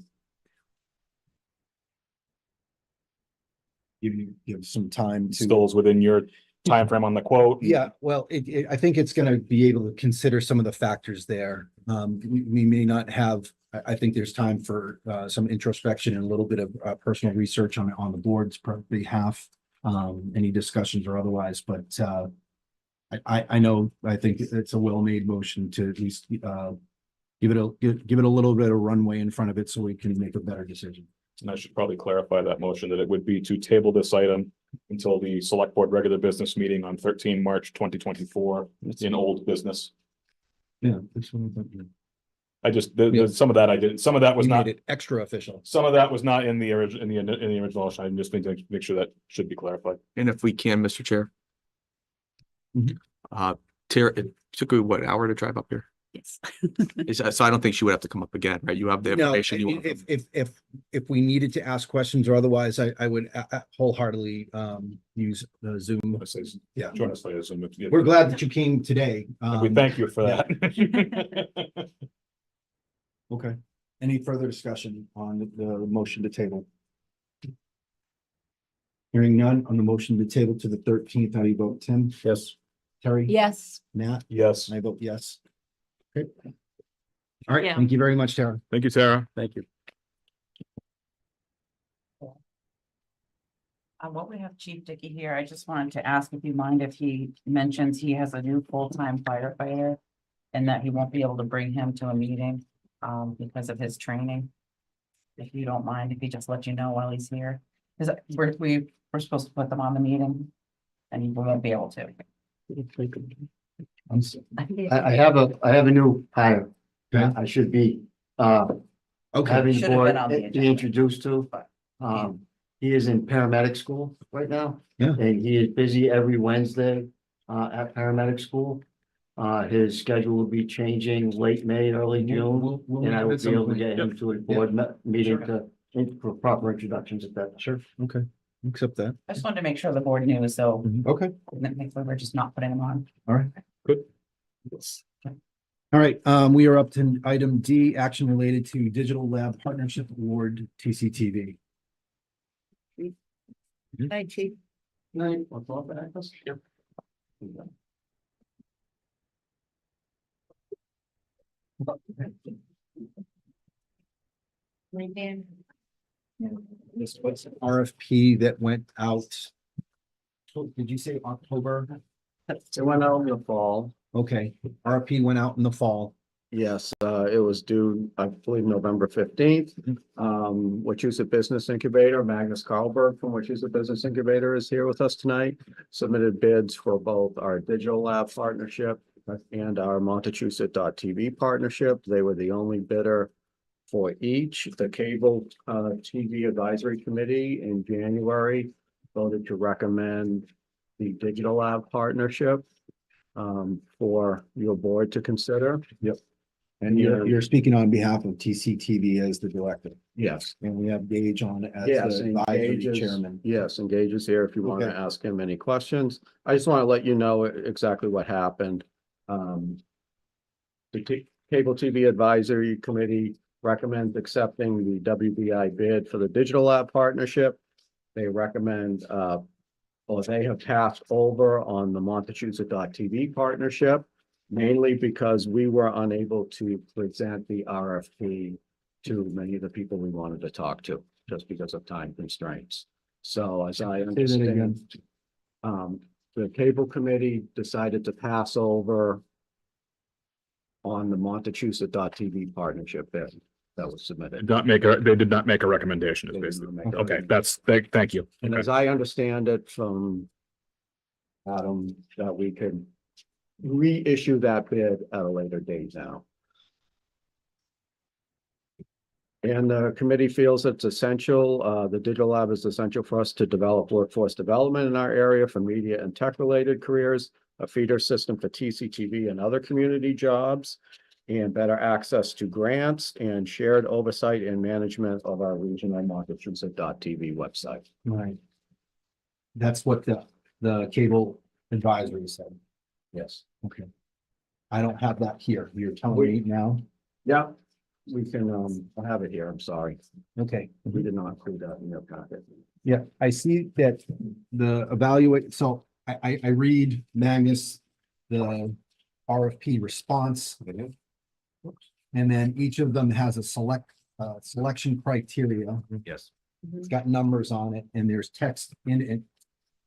Give some time to. Still is within your time frame on the quote. Yeah, well, I think it's gonna be able to consider some of the factors there. We may not have, I think there's time for some introspection and a little bit of personal research on the board's behalf. Any discussions or otherwise, but I know, I think it's a well-made motion to at least give it a little bit of runway in front of it so we can make a better decision. And I should probably clarify that motion that it would be to table this item until the select board regular business meeting on 13 March 2024 in old business. Yeah. This one, I just, some of that I did, some of that was we not, made it extra official. some of that was not in the original, in the original motion. I just need to make sure that should be clarified. And if we can, Mr. Chair, Terry, it took you what, an hour to drive up here? Yes. So I don't think she would have to come up again, right? You have the No, information you want. if we needed to ask questions or otherwise, I would wholeheartedly use the Zoom. Yeah. Join us later. So We're glad that you came today. we thank you for yeah. that. Okay. Any further discussion on the motion to table? Hearing none on the motion to table to the 13th, how do you vote, Tim? Yes. Terry? Yes. Nat? Yes. I vote yes. Okay. All right, Yeah. thank you very much, Tara. Thank you, Tara. Thank you. While we have Chief Dickey here, I just wanted to ask if you mind if he mentions he has a new full-time firefighter and that he won't be able to bring him to a meeting because of his training. If you don't mind, if he just let you know while he's here, because we're supposed to put them on the meeting and he won't be able to. I have a new hire. Okay. I should be, Okay, having Should the have board been on the be agenda. introduced to. He is in paramedic school right now. Yeah. And he is busy every Wednesday, at paramedic school. His schedule will be changing late May, early June, and I will be able to get him to a board meeting for proper introductions at that. sure, okay, accept that. I just wanted to make sure the board knew, so Okay, we're just not putting them on. all right. Good. All right, we are up to item D, action related to Digital Lab Partnership Award, TCTV. Hi, Chief. This was an RFP that went out. Did you say October? It went out in the fall. Okay, RFP went out in the fall. Yes, it was due, I believe, November 15th. Wachusett Business Incubator, Magnus Carlberg from Wachusett Business Incubator is here with us tonight. Submitted bids for both our Digital Lab partnership and our Montechusett.tv partnership. They were the only bidder for each. The Cable TV Advisory Committee in January voted to recommend the Digital Lab partnership for your board to consider. Yep. And you're speaking on behalf of TCTV as the director. Yes. And we have Gage on as Yes, the advisory Gage is- chairman. Yes, and Gage is here if you want to Okay. ask him any questions. I just want to let you know exactly what happened. The Cable TV Advisory Committee recommends accepting the WBI bid for the Digital Lab partnership. They recommend, or they have passed over on the Montechusett.tv partnership, mainly because we were unable to present the RFP to many of the people we wanted to talk to, just because of time constraints. So as I understand, the cable committee decided to pass over on the Montechusett.tv partnership bid that was submitted. They did not make a recommendation, is basically. Okay, thank you. And Okay. as I understand it from Adam, that we could reissue that bid at a later date now. And the committee feels it's essential, the Digital Lab is essential for us to develop workforce development in our area for media and tech-related careers, a feeder system for TCTV and other community jobs, and better access to grants and shared oversight and management of our regional Montechusett.tv website. Right. That's what the cable advisory said. Yes. Okay. I don't have that here. You're telling me now? Yeah, we can, I have it here, I'm sorry. Okay. We did not include that in your packet. Yeah, I see that the evaluate, so I read Magnus, the RFP response. And then each of them has a selection criteria. Yes. It's got numbers on it and there's text in it.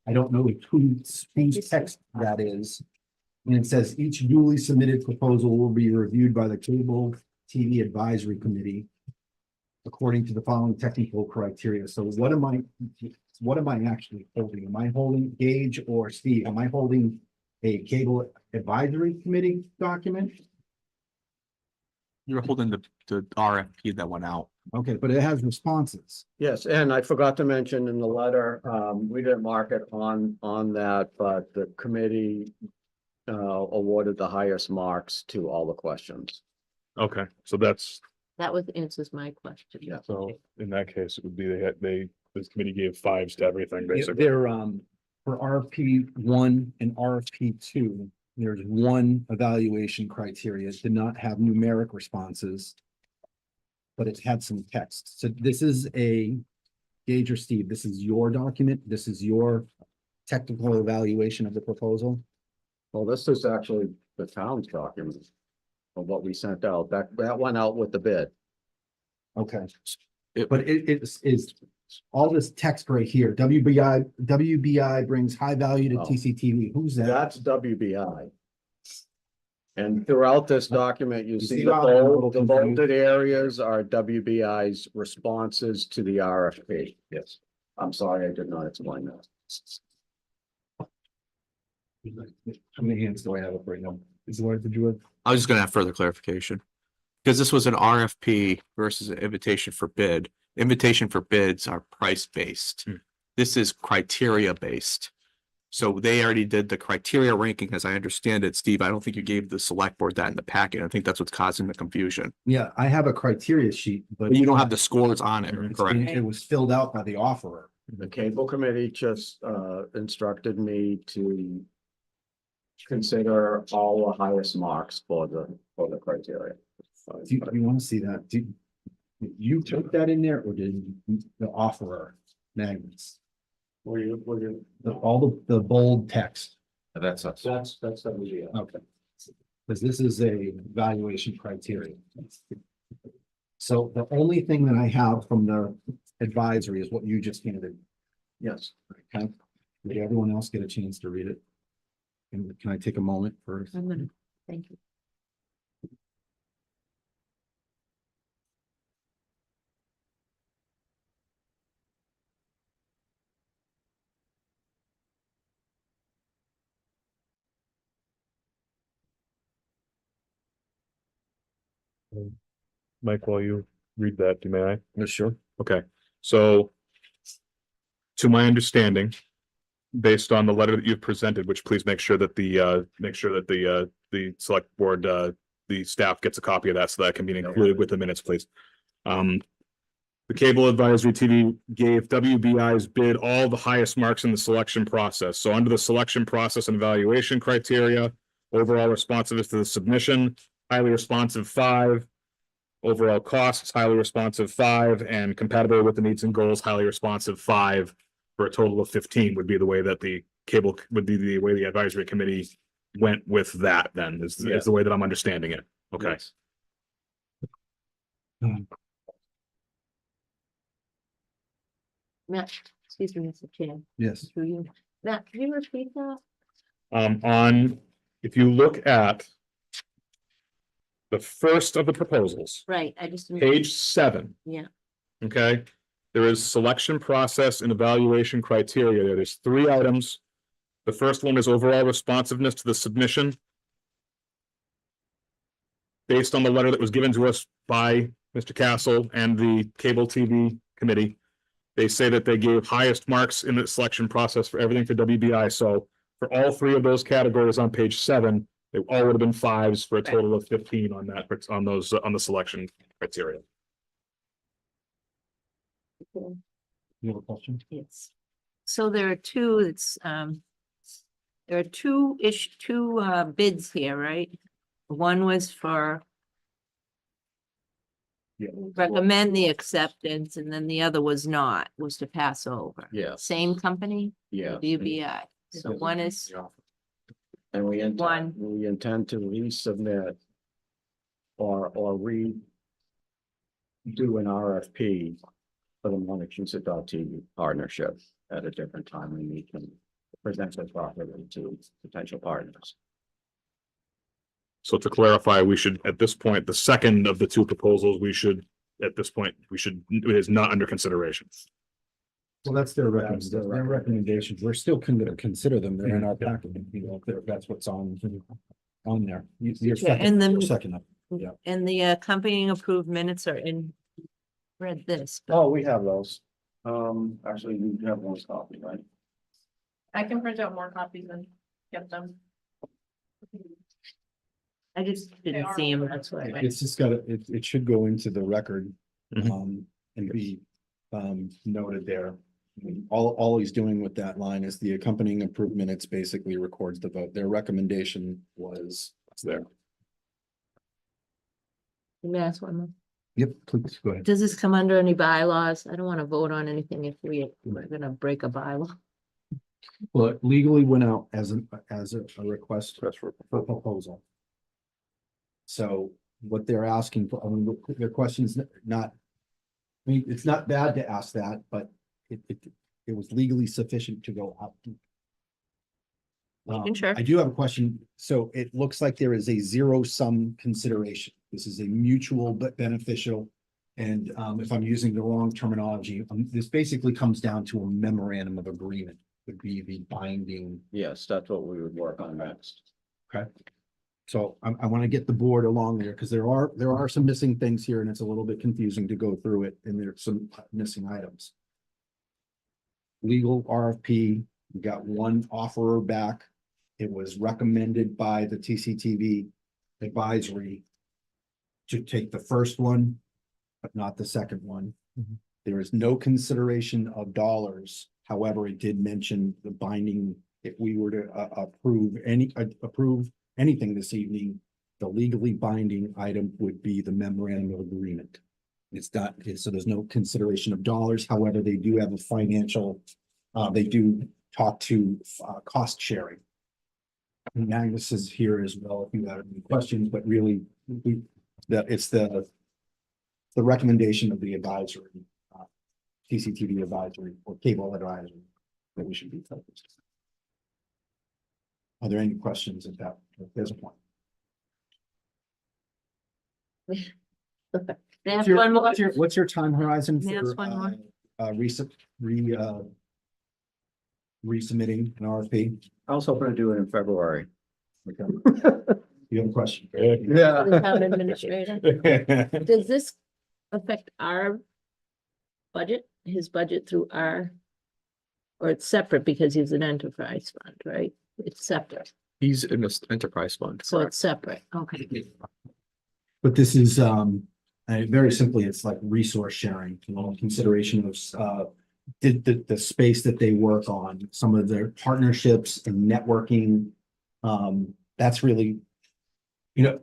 I don't know whose text that is. And it says each duly submitted proposal will be reviewed by the Cable TV Advisory Committee according to the following technical criteria. So what am I actually holding? Am I holding Gage or Steve? Am I holding a Cable Advisory Committee document? You're holding the RFP that went out. Okay, but it has responses. Yes, and I forgot to mention in the letter, we didn't mark it on that, but the committee awarded the highest marks to all the questions. Okay, so that's, That was answers my question. Yeah. so in that case, it would be this committee gave 5s to everything, Yeah, basically. They're, for RFP 1 and RFP 2, there's one evaluation criteria, it did not have numeric responses, but it had some text. So this is Gage or Steve, this is your document, this is your technical evaluation of the proposal. Well, this is actually the town's document of what we sent out. That went out with the bid. Okay. But it is all this text right here, WBI brings high value to Oh. TCTV, who's that? That's WBI. And throughout this document, you see see the how I'm a little bold, the confused? bolded areas are WBI's responses to the RFP. Yes. I'm sorry, I did not explain that. How many hands do I have up right now? Is what did you have? I was just gonna have further clarification. Because this was an RFP versus an invitation for bid. Invitation for bids are price-based. This is criteria-based. So they already did the criteria ranking, as I understand it. Steve, I don't think you gave the select board that in the packet. I think that's what's causing the confusion. Yeah, I have a criteria sheet, but But you don't have the scores on it, it's- correct? it was filled out by the offerer. The cable committee just instructed me to consider all the highest marks for the criteria. Do you want to see that? You took that in there or did the offerer, Magnus? Will you? All the bold text, That's us. That's WBI. okay. Because this is a valuation criteria. So the only thing that I have from the advisory is what you just handed. Yes. Okay, did everyone else get a chance to read it? And can I take a moment first? Thank you. Mike, while you read that, may I? Yeah, sure. Okay, so to my understanding, based on the letter that you've presented, which please make sure that the select board, the staff gets a copy of that so that can be included with the minutes, please. The Cable Advisory TV gave WBI's bid all the highest marks in the selection process. So under the selection process and evaluation criteria, overall responsiveness to the submission, highly responsive 5. Overall costs, highly responsive 5, and compatible with the needs and goals, highly responsive 5, for a total of 15 would be the way that the advisory committee went with that then, is the way that I'm understanding it. Okay. Matt, excuse me, Mr. Chair. Yes. Through you. Matt, can you repeat that? If you look at the first of the proposals, Right, I just. page 7. Yeah. Okay, there is selection process and evaluation criteria. There's 3 items. The first one is overall responsiveness to the submission. Based on the letter that was given to us by Mr. Castle and the Cable TV committee, they say that they gave highest marks in the selection process for everything for WBI. So for all 3 of those categories on page 7, they all would have been 5s for a total of 15 on that, on the selection criteria. You have a question? Yes. So there are two, there are two bids here, right? One was for recommend the acceptance, and then the other was not, was to pass over. Yes. Same company? Yeah. WBI. So one is, And we One. intend to resubmit or redo an RFP for the Montechusett.TV partnership at a different time, and we can present it properly to potential partners. So to clarify, we should, at this point, the second of the 2 proposals, it is not under consideration. Well, that's their recommendations. We're still going to consider them. They're in our packet. You know, if that's what's on there. You're and then- second up. Yeah. and the accompanying approved minutes are in, read this. but- Oh, we have those. Actually, you have one copy, right? I can print out more copies and get them. I just didn't see him, that's why. It's just gotta, it should go into the record, Mhm. and be, noted there. All he's doing with that line is the accompanying approved minutes basically records the vote. Their recommendation was, what's there? Let me ask one more. Yep, please, go ahead. Does this come under any bylaws? I don't want to vote on anything if we're gonna break a bylaw. Well, it legally went out as a request for proposal. So what they're asking for, I mean, their question's not, I mean, it's not bad to ask that, but it was legally sufficient to go out. Making sure. I do have a question. So it looks like there is a zero sum consideration. This is a mutual but beneficial. And if I'm using the wrong terminology, this basically comes down to a memorandum of agreement would be the binding. Yes, that's what we would work on next. Okay. So I want to get the board along there because there are some missing things here and it's a little bit confusing to go through it and there's some missing items. Legal RFP, we got one offerer back. It was recommended by the TCTV advisory to take the first one, but not the second one. There is no consideration of dollars. However, it did mention the binding, if we were to approve anything this evening, the legally binding item would be the memorandum of agreement. It's not, so there's no consideration of dollars. However, they do have a financial, they do talk to cost sharing. And Magnus is here as well if you have any questions, but really it's the recommendation of the advisory, TCTV advisory or cable advisory that we should be focused. Are there any questions at that? There's a point. There's one more. What's your time horizon There's for one more. resubmitting an RFP? I was hoping to do it in February. Okay. You have a question? The town administrator. Does this affect our budget, his budget through our? Or it's separate because he's an enterprise fund, right? It's separate, He's in this enterprise fund. so it's separate, okay. But this is, very simply, it's like resource sharing, you know, consideration of, the space that they work on, some of their partnerships and networking. That's really, you know,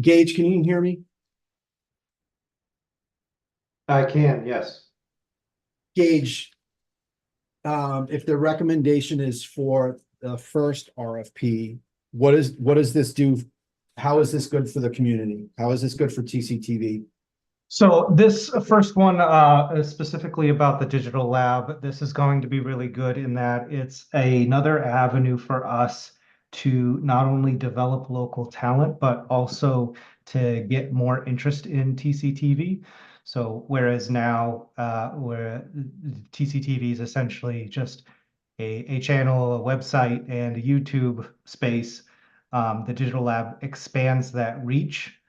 Gage, can you hear me? I can, yes. Gage, if the recommendation is for the first RFP, what does this do? How is this good for the community? How is this good for TCTV? So this first one is specifically about the digital lab. This is going to be really good in that it's another avenue for us to not only develop local talent, but also to get more interest in TCTV. So whereas now where TCTV is essentially just a channel, a website, and a YouTube space, the digital lab expands that reach,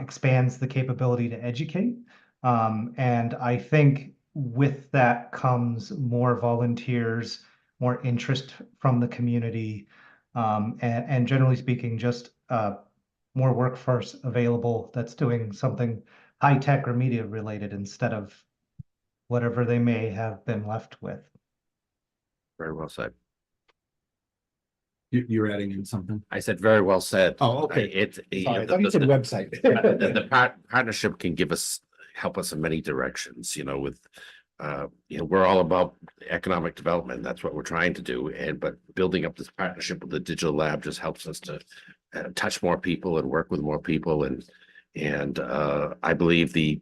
expands the capability to educate. And I think with that comes more volunteers, more interest from the community, and generally speaking, just more workforce available that's doing something high tech or media related instead of whatever they may have been left with. Very well said. You're adding in something? I said very well said. Oh, okay. Sorry, I thought you said website. The partnership can help us in many directions, you know, with, we're all about economic development. That's what we're trying to do. But building up this partnership with the digital lab just helps us to touch more people and work with more people. And I believe the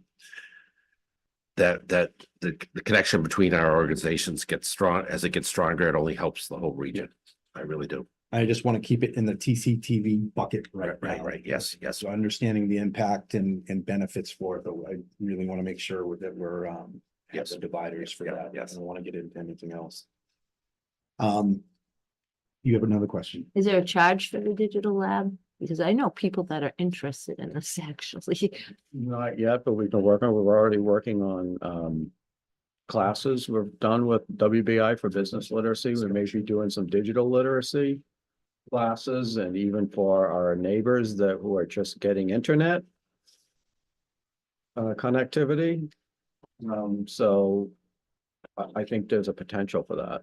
connection between our organizations gets strong. As it gets stronger, it only helps the whole region. I really do. I just want to keep it in the TCTV bucket right now. Right. Yes. So understanding the impact and benefits for it, but I really want to make sure that we're Yes. the dividers for that. Yes. I don't want to get into anything else. You have another question? Is there a charge for the digital lab? Because I know people that are interested in this actually. Not yet, but we've been working, we're already working on classes. We're done with WBI for business literacy. We may be doing some digital literacy. classes and even for our neighbors that who are just getting internet connectivity. So I think there's a potential for that.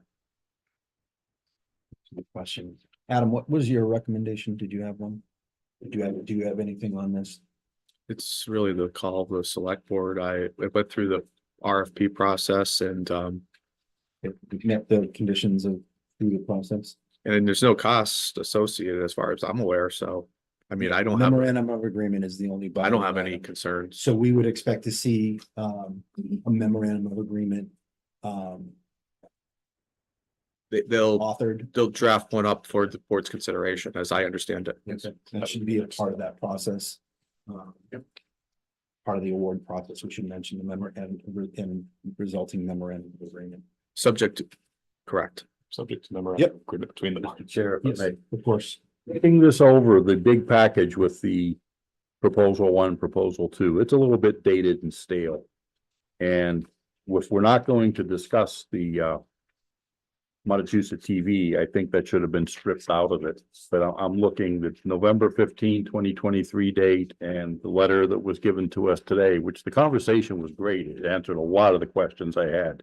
Good question. Adam, what was your recommendation? Did you have one? Do you have anything on this? It's really the call of the select board. I went through the RFP process and It met the conditions of through the process? and there's no cost associated as far as I'm aware, so I mean, I don't have, Memorandum of agreement is the only. I don't have binding any item. concerns. So we would expect to see a memorandum of agreement They'll authored. draft one up for the board's consideration, as I understand it. That should be a part of that process. Part of the award process, we should mention the memorandum and resulting memorandum of agreement. Subject to, correct. Subject to memorandum Yep. of agreement between the. Chair, if I may. Of course. Looking this over, the big package with the proposal 1, proposal 2, it's a little bit dated and stale. And if we're not going to discuss the Montechusett TV, I think that should have been stripped out of it. But I'm looking at November 15, 2023 date and the letter that was given to us today, which the conversation was great. It answered a lot of the questions I had.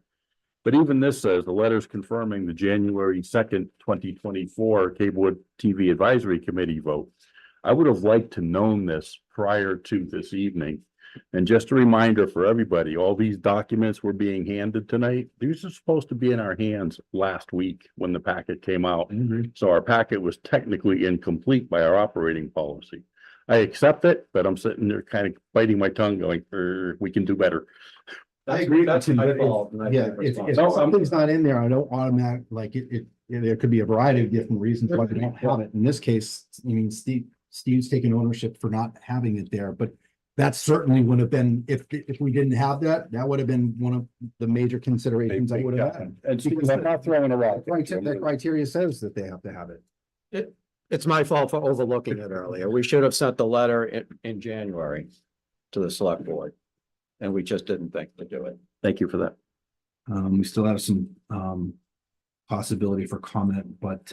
But even this says the letter's confirming the January 2nd, 2024 Cable TV Advisory Committee vote. I would have liked to known this prior to this evening. And just a reminder for everybody, all these documents were being handed tonight. These are supposed to be in our hands last week when the packet came out. So our packet was technically incomplete by our operating policy. I accept it, but I'm sitting there kind of biting my tongue going, we can do better. I agree. That's with you, my but fault, and I Yeah, take if something's not in there, I don't automatic, like there could be a variety of different reasons why we don't have it. In this case, I mean, Steve's taking ownership for not having it there, but that certainly would have been, if we didn't have that, that would have been one of the major considerations I would have had. And Steve, I'm not throwing a rock. The criteria says that they have to have it. It's my fault for overlooking it earlier. We should have sent the letter in January to the select board. And we just didn't think to do it. Thank you for that. We still have some possibility for comment, but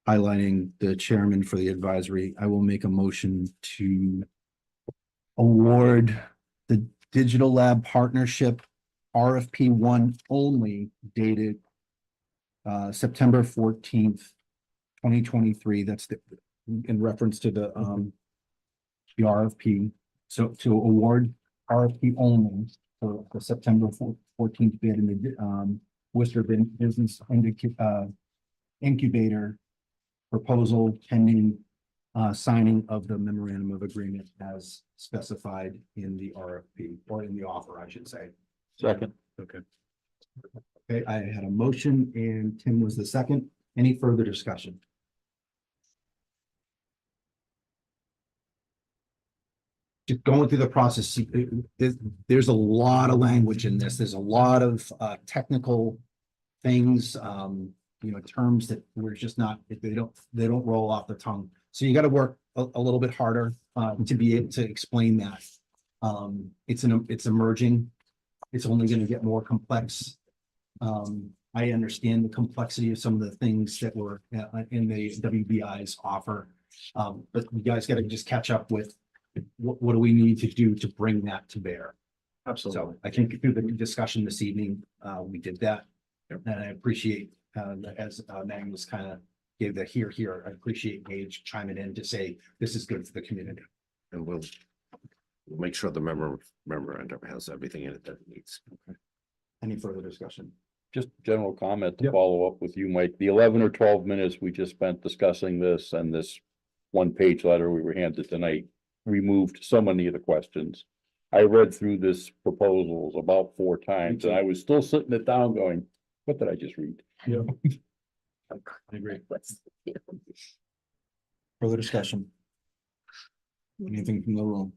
highlighting the chairman for the advisory, I will make a motion to award the Digital Lab Partnership RFP 1 only dated September 14th, 2023. That's in reference to the RFP. So to award RFP only for the September 14th bid in the Worcester Business Incubator proposal pending signing of the memorandum of agreement as specified in the RFP or in the offer, I should say. Second. Okay. Okay, I had a motion and Tim was the second. Any further discussion? Just going through the process, there's a lot of language in this. There's a lot of technical things, terms that we're just not, they don't roll off the tongue. So you got to work a little bit harder to be able to explain that. It's emerging. It's only going to get more complex. I understand the complexity of some of the things that were in the WBI's offer, but you guys got to just catch up with what do we need to do to bring that to bear. Absolutely. So I think through the discussion this evening, we did that. And I appreciate, as Megan was kind of gave the here, I appreciate Gage chiming in to say, this is good for the community. And we'll make sure the memorandum has everything in it that it needs. Okay. Any further discussion? Just general comment to follow up with you, Mike. The 11 or 12 minutes we just spent discussing this and this 1-page letter we were handed tonight removed so many of the questions. I read through this proposals about 4 times and I was still sitting it down going, what did I just read? Yeah. I agree. Further discussion? Anything from the room?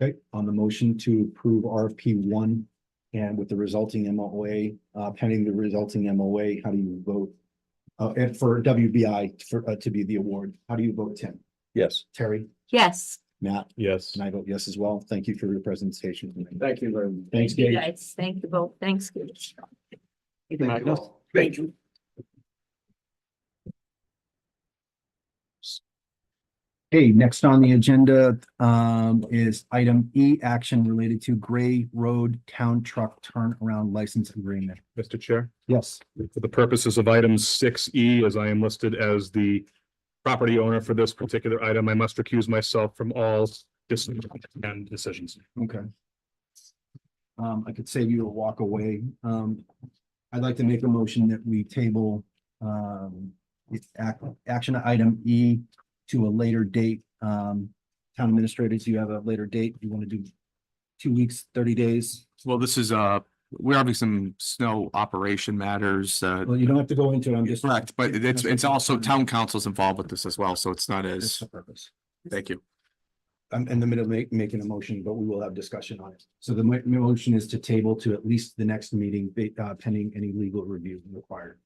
Okay, on the motion to approve RFP 1 and with the resulting MOA, pending the resulting MOA, how do you vote? And for WBI to be the award, how do you vote, Tim? Yes. Terry? Yes. Matt? Yes. And I vote yes as well. Thank you for your presentation. Thank you very much. Thanks, Thank you, Gage. guys. Thank you both. Thanks, Gage. Thank you. Thank you. Okay, next on the agenda is item E, action related to Gray Road Town Truck Turnaround License Agreement. Mr. Chair, Yes. for the purposes of item 6E, as I am listed as the property owner for this particular item, I must recuse myself from all decisions. Okay. I could save you a walk away. I'd like to make a motion that we table action item E to a later date. Town administrators, you have a later date? You want to do 2 weeks, 30 days? Well, this is, we're having some snow operation matters, Well, you don't have to go into it. I'm just. correct, but it's also town council's involved with this as well, so it's not That's as, the purpose. thank you. I'm in the middle of making a motion, but we will have discussion on it. So the motion is to table to at least the next meeting, pending any legal review required.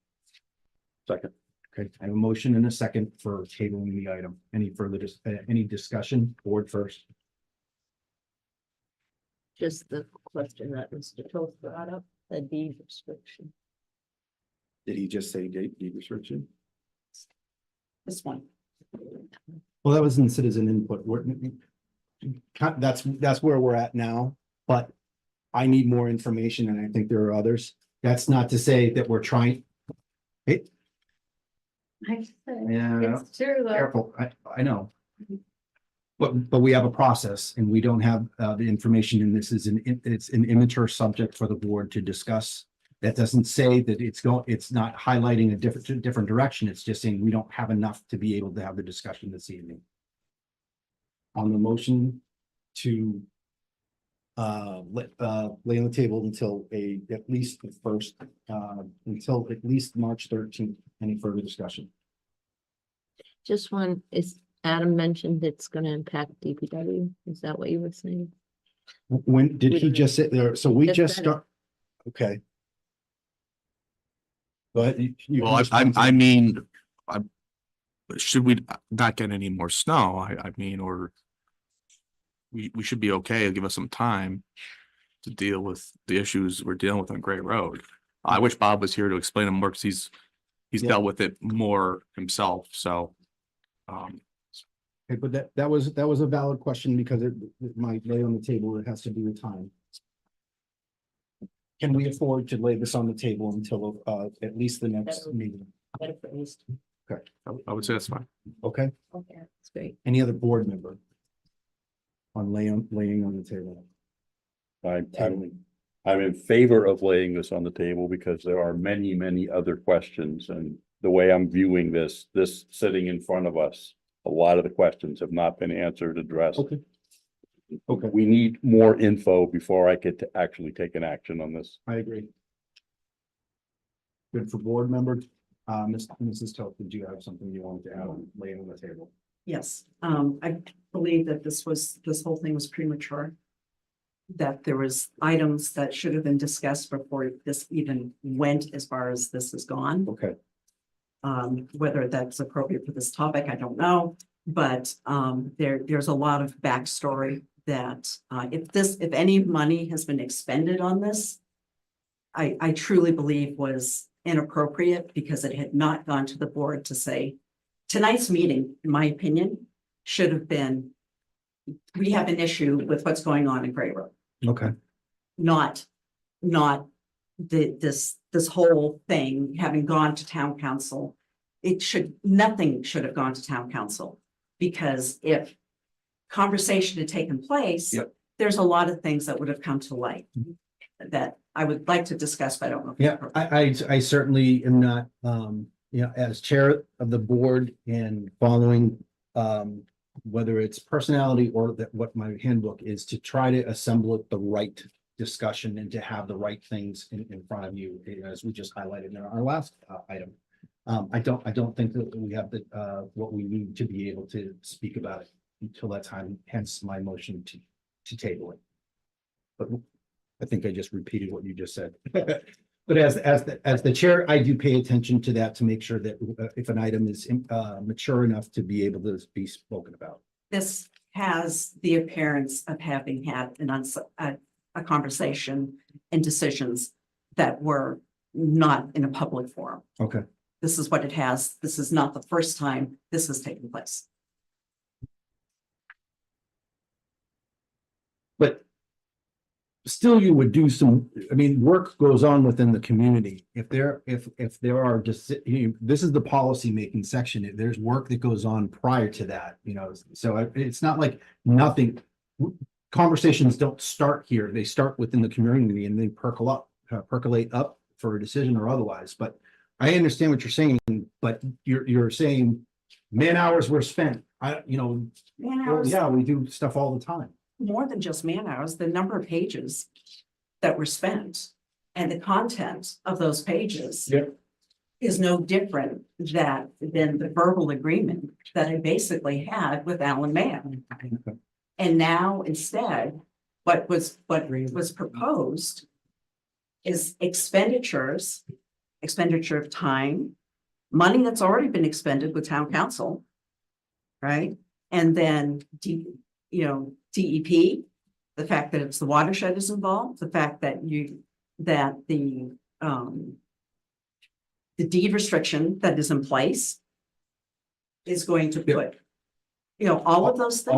Second. Okay, I have a motion and a second for tabling the item. Any further, any discussion? Board first. Just the question that Mr. Toth brought up, the deed restriction. Did he just say deed restriction? This one. Well, that was in citizen input. That's where we're at now, but I need more information and I think there are others. That's not to say that we're trying. Hey, yeah, It's true though. careful. I know. But we have a process and we don't have the information and this is it's an immature subject for the board to discuss. That doesn't say that it's not highlighting a different direction. It's just saying we don't have enough to be able to have the discussion this evening. On the motion to lay on the table until at least the first, until at least March 13th. Any further discussion? Just one, is Adam mentioned it's gonna impact DPW, is that what you were saying? When did he just sit there? So we Just just said it. start. Okay. But Well, I mean, should we not get any more snow? I mean, or we should be okay. Give us some time to deal with the issues we're dealing with on Gray Road. I wish Bob was here to explain them more because he's Yeah. dealt with it more himself, so. Okay, but that was a valid question because it might lay on the table. It has to do with time. Can we afford to lay this on the table until at least the next meeting? Better phrased. Okay, I would say that's fine. okay. Okay, that's great. Any other board member? On laying on the table? I'm in favor of laying this on the table because there are many, many other questions and the way I'm viewing this sitting in front of us, a lot of the questions have not been answered, addressed. Okay. Okay, We need more info before I get to actually take an action on this. I agree. Good for board members. Mrs. Toth, did you have something you wanted to add on laying on the table? Yes, I believe that this whole thing was premature. That there was items that should have been discussed before this even went as far as this has gone. Okay. Whether that's appropriate for this topic, I don't know, but there's a lot of backstory that if any money has been expended on this, I truly believe was inappropriate because it had not gone to the board to say, tonight's meeting, in my opinion, should have been, we have an issue with what's going on in Gray Road. Okay. Not this whole thing having gone to town council. Nothing should have gone to town council, because if conversation had taken place, Yep. there's a lot of things that would have come to light that I would like to discuss, but I don't know. Yeah, I certainly am not, as chair of the board and following, whether it's personality or what my handbook is, to try to assemble the right discussion and to have the right things in front of you, as we just highlighted in our last item. I don't think that we have what we need to be able to speak about it until that time, hence my motion to table it. But I think I just repeated what you just said. But as the chair, I do pay attention to that to make sure that if an item is mature enough to be able to be spoken about. This has the appearance of having had a conversation and decisions that were not in a public forum. Okay. This is what it has. This is not the first time this has taken place. But still you would do some, I mean, work goes on within the community. If there are just, this is the policy making section. There's work that goes on prior to that, so it's not like nothing. Conversations don't start here. They start within the community and they percolate up for a decision or otherwise. But I understand what you're saying, but you're saying man hours were spent. Man well, hours, yeah, we do stuff all the time. more than just man hours, the number of pages that were spent and the content of those pages is no different than the verbal agreement that I basically had with Alan Mann. And now instead, what was proposed is expenditure of time, money that's already been expended with town council, right? And then DEP, the fact that it's the watershed is involved, the fact that the deed restriction that is in place is going to put, all of those things.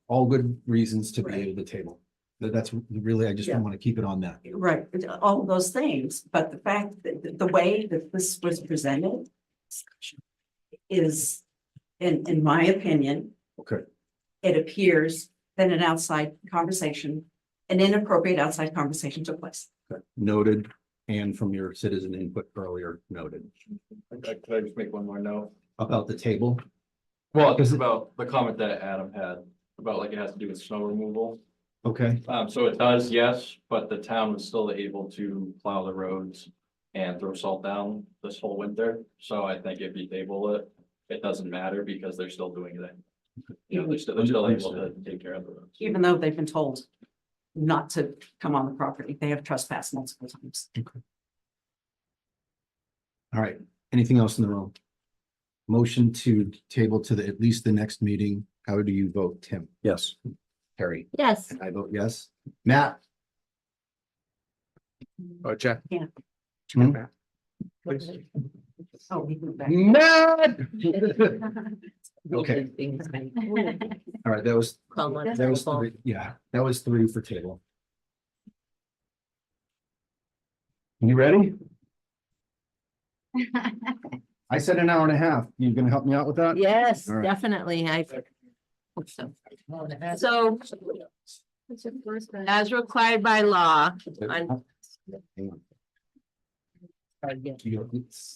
All good reasons to be able to table. That's really, I just want to keep it on that. Right, all of those things, but the fact that the way that this was presented is, in my opinion, Okay. it appears that an inappropriate outside conversation took place. Noted, and from your citizen input earlier, noted. Could I just make one more note? About the table. Well, it's about the comment that Adam had about like it has to do with snow removal. Okay, So it does, yes, but the town was still able to plow the roads and throw salt down this whole winter. So I think if you table it, it doesn't matter because they're still doing it. They're still able to take care of the roads. Even though they've been told not to come on the property, they have trespassed multiple times. all right. Anything else in the room? Motion to table to at least the next meeting. How do you vote, Tim? Yes. Harry? Yes. I vote yes. Matt? Oh, Jack. Yeah. Hmm? Please. Oh, he moved back. Matt! Okay, all right, that was three, that was three for table. You ready? I said an hour and a half. You gonna help me out with that? Yes, All right. definitely. I hope so. So as required by law, on Hang on.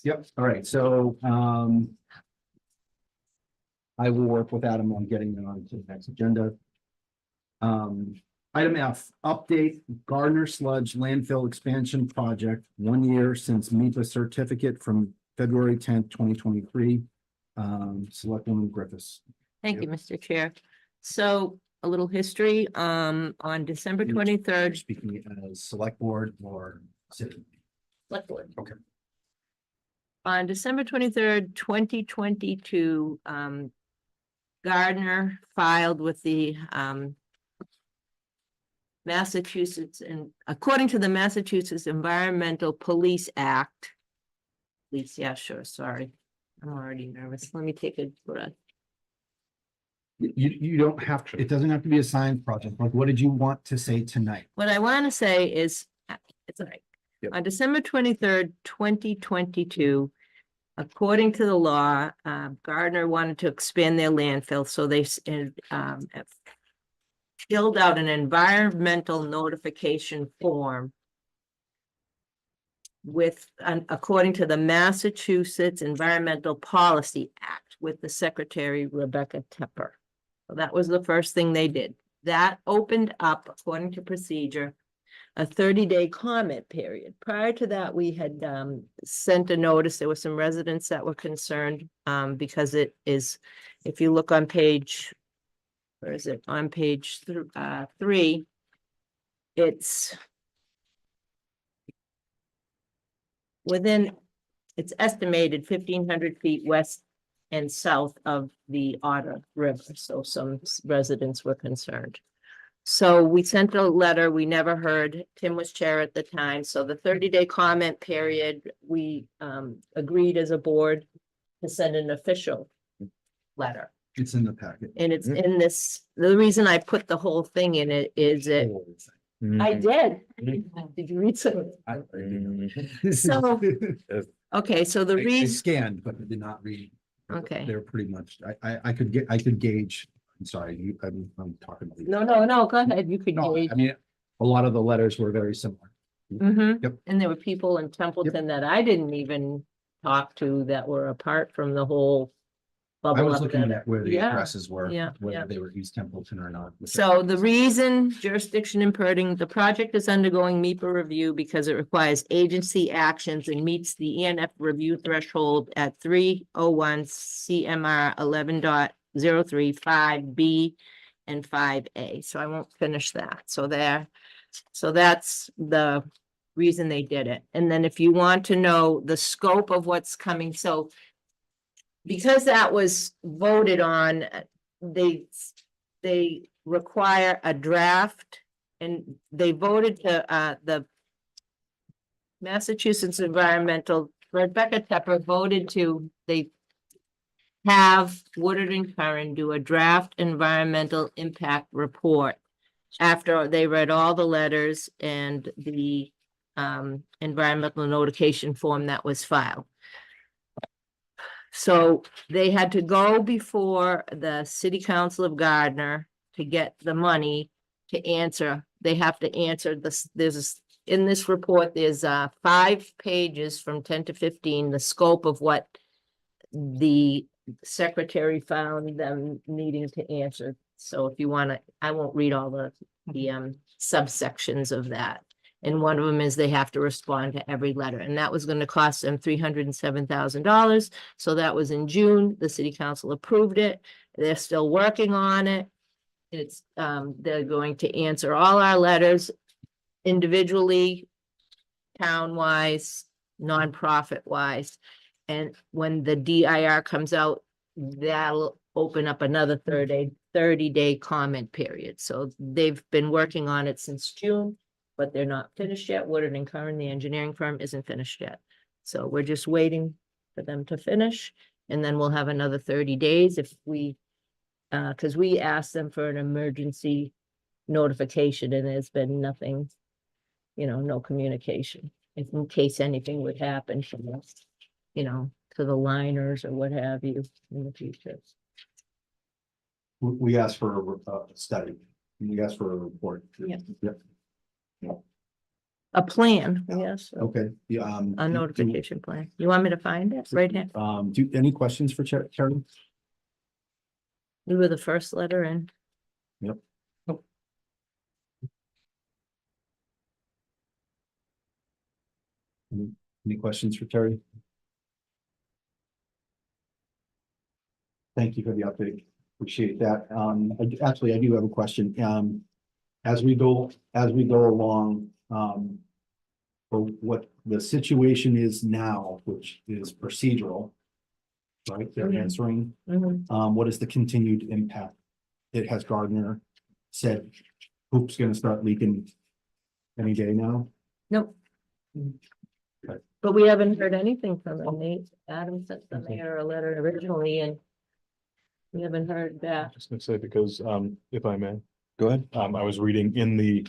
Yep, all right, so, I will work with Adam on getting it on to the next agenda. Item F, update Gardner Sludge Landfill Expansion Project, 1 year since MEPA certificate from February 10th, 2023. Selectwoman Griffis. Thank you, Mr. Chair. So a little history, on December 23rd. Speaking as select board or city. Okay. On December 23rd, 2022, Gardner filed with the Massachusetts, and according to the Massachusetts Environmental Police Act. Yeah, sure, sorry. I'm already nervous. Let me take a breath. You don't have to, it doesn't have to be a science project. Like, what did you want to say tonight? What I want to say is, it's all right. Yep. On December 23rd, 2022, according to the law, Gardner wanted to expand their landfill, so they filled out an environmental notification form according to the Massachusetts Environmental Policy Act with the Secretary Rebecca Tepper. So that was the first thing they did. That opened up, according to procedure, a 30-day comment period. Prior to that, we had sent a notice. There were some residents that were concerned because it is, if you look on page, where is it? On page 3, it's it's estimated 1,500 feet west and south of the Otter River. So some residents were concerned. So we sent a letter, we never heard. Tim was chair at the time. So the 30-day comment period, we agreed as a board to send an official letter. It's in the packet. And it's in this, the reason I put the whole thing in it is it, I did. Did you read some? So, okay, so the I reason, scanned, but I did not read. Okay. They're pretty much, I could gauge, I'm sorry, I'm talking. to you. no, go ahead, you could No, gauge. I mean, a lot of the letters were very similar. Mhm. Yep. And there were people in Templeton that I didn't even talk to that were apart from the whole I bubble was up looking that- at where the Yeah, addresses were, yeah, yeah. whether they were East Templeton or not. So the reason jurisdiction imparting, the project is undergoing MEPA review because it requires agency actions and meets the ENF review threshold at 301 CMR 11.035B and 5A. So I won't finish that. So that's the reason they did it. And then if you want to know the scope of what's coming, so because that was voted on, they require a draft, and they voted to, the Massachusetts Environmental, Rebecca Tepper voted to, they have Woodard and Curran do a draft environmental impact report after they read all the letters and the environmental notification form that was filed. So they had to go before the city council of Gardner to get the money to answer. They have to answer this, in this report, there's 5 pages from 10 to 15, the scope of what the secretary found them needing to answer. So if you want to, I won't read all the subsections of that. And one of them is they have to respond to every letter, and that was going to cost them $307,000. So that was in June. The city council approved it. They're still working on it. It's they're going to answer all our letters individually, town-wise, nonprofit-wise. And when the DIR comes out, that'll open up another 30-day comment period. So they've been working on it since June, but they're not finished yet. Woodard and Curran, the engineering firm, isn't finished yet. So we're just waiting for them to finish, and then we'll have another 30 days if we, because we asked them for an emergency notification, and there's been nothing, no communication, in case anything would happen from us, to the liners or what have you in the future. We asked for a study. We asked for a report. Yep. Yep. A plan, yes, Okay. Yeah. a notification plan. You want me to find it right here? Any questions for Terry? We were the first letter in. Yep. Any questions for Terry? Thank you for the update. Appreciate that. Actually, I do have a question. As we go along, for what the situation is now, which is procedural, right? They're Mhm. answering. Mhm. What is the continued impact? It has Gardner said, hoop's gonna start leaking any day now. Nope. Okay. But we haven't heard anything from them. Nate Adams sent the mayor a letter originally, and we haven't heard back. Just gonna say, because, if I may, Go ahead. I was reading in the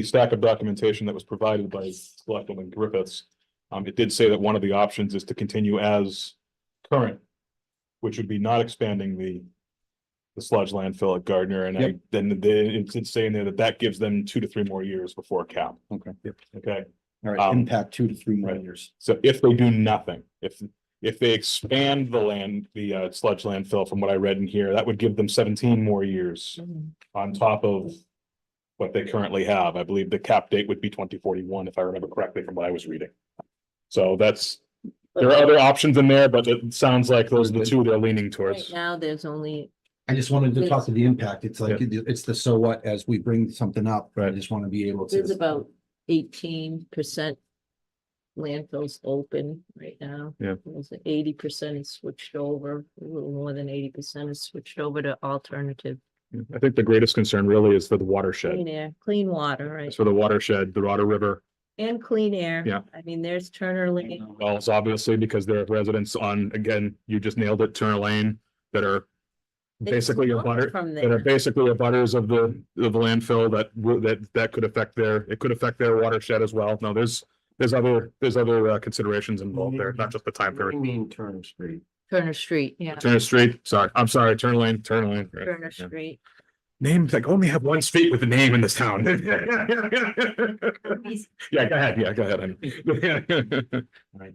stack of documentation that was provided by Selectman Griffiths. It did say that one of the options is to continue as current, which would be not expanding the sludge landfill at Gardner, and it's saying there that gives them 2 to 3 more years before a cap. Okay. Yep. Okay, All right, impact 2 to 3 more right. years. so if they do nothing, if they expand the sludge landfill, from what I read in here, that would give them 17 more years on top of what they currently have. I believe the cap date would be 2041, if I remember correctly from what I was reading. So there are other options in there, but it sounds like those are the 2 they're leaning Right towards. now, there's only, I just wanted to talk to the impact. It's like, it's the so what as we bring something up. I just want to be able there's to. about 18% landfills open right now. Yeah. 80% is switched over, a little more than 80% is switched over to alternative I think the greatest concern really is for the watershed. clean air, clean water, right? It's for the watershed, the Otter River. And clean air. Yeah. I mean, there's Turner Lane. Wells, obviously, because there are residents on, again, you just nailed it, Turner Lane, that are basically your butter, From that are there. basically abutters of the landfill that could affect their watershed as well. No, there's other considerations involved there, not just the time What do period. you mean Turner Street? Turner Street, yeah, Turner Street, sorry, I'm sorry, turn lane. Turner Yeah. Street. Names, like, only have one street with a name in this town. Yeah, go ahead, All right.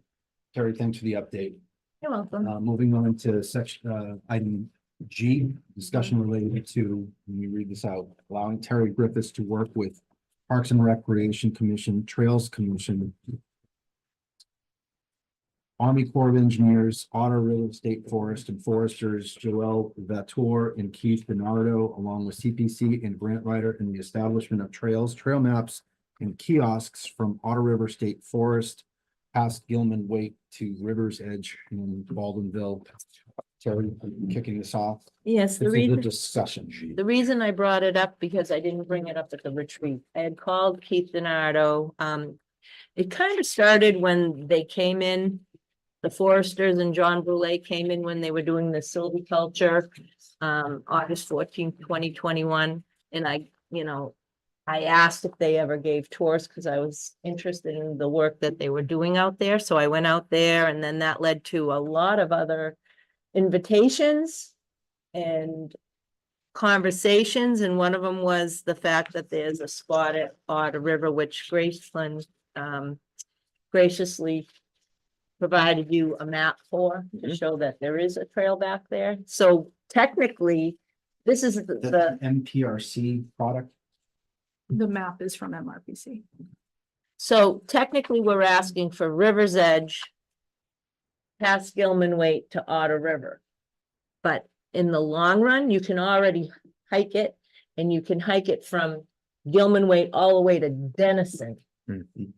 Terry, thanks for the update. You're welcome. Moving on to section, item G, discussion related to, let me read this out, allowing Terry Griffis to work with Parks and Recreation Commission, Trails Commission, Army Corps of Engineers, Otter River State Forest and Foresters, Joelle, Vautour, and Keith Dinardo, along with CPC and Grant writer in the establishment of trails, trail maps, and kiosks from Otter River State Forest past Gilman Waite to River's Edge in Baldwinville. Terry, kicking this off. Yes, This is a discussion. the reason I brought it up, because I didn't bring it up at the retreat. I had called Keith Dinardo. It kind of started when they came in. The Foresters and John Brule came in when they were doing the silviculture, August 14th, 2021. And I asked if they ever gave tours because I was interested in the work that they were doing out there. So I went out there, and then that led to a lot of other invitations and conversations. And one of them was the fact that there's a spot at Otter River, which Graceland graciously provided you a map for to show that there is a trail back there. So technically, this is the MPRC product. The map is from MRPC. so technically, we're asking for River's Edge past Gilman Waite to Otter River. But in the long run, you can already hike it, and you can hike it from Gilman Waite all the way to Denison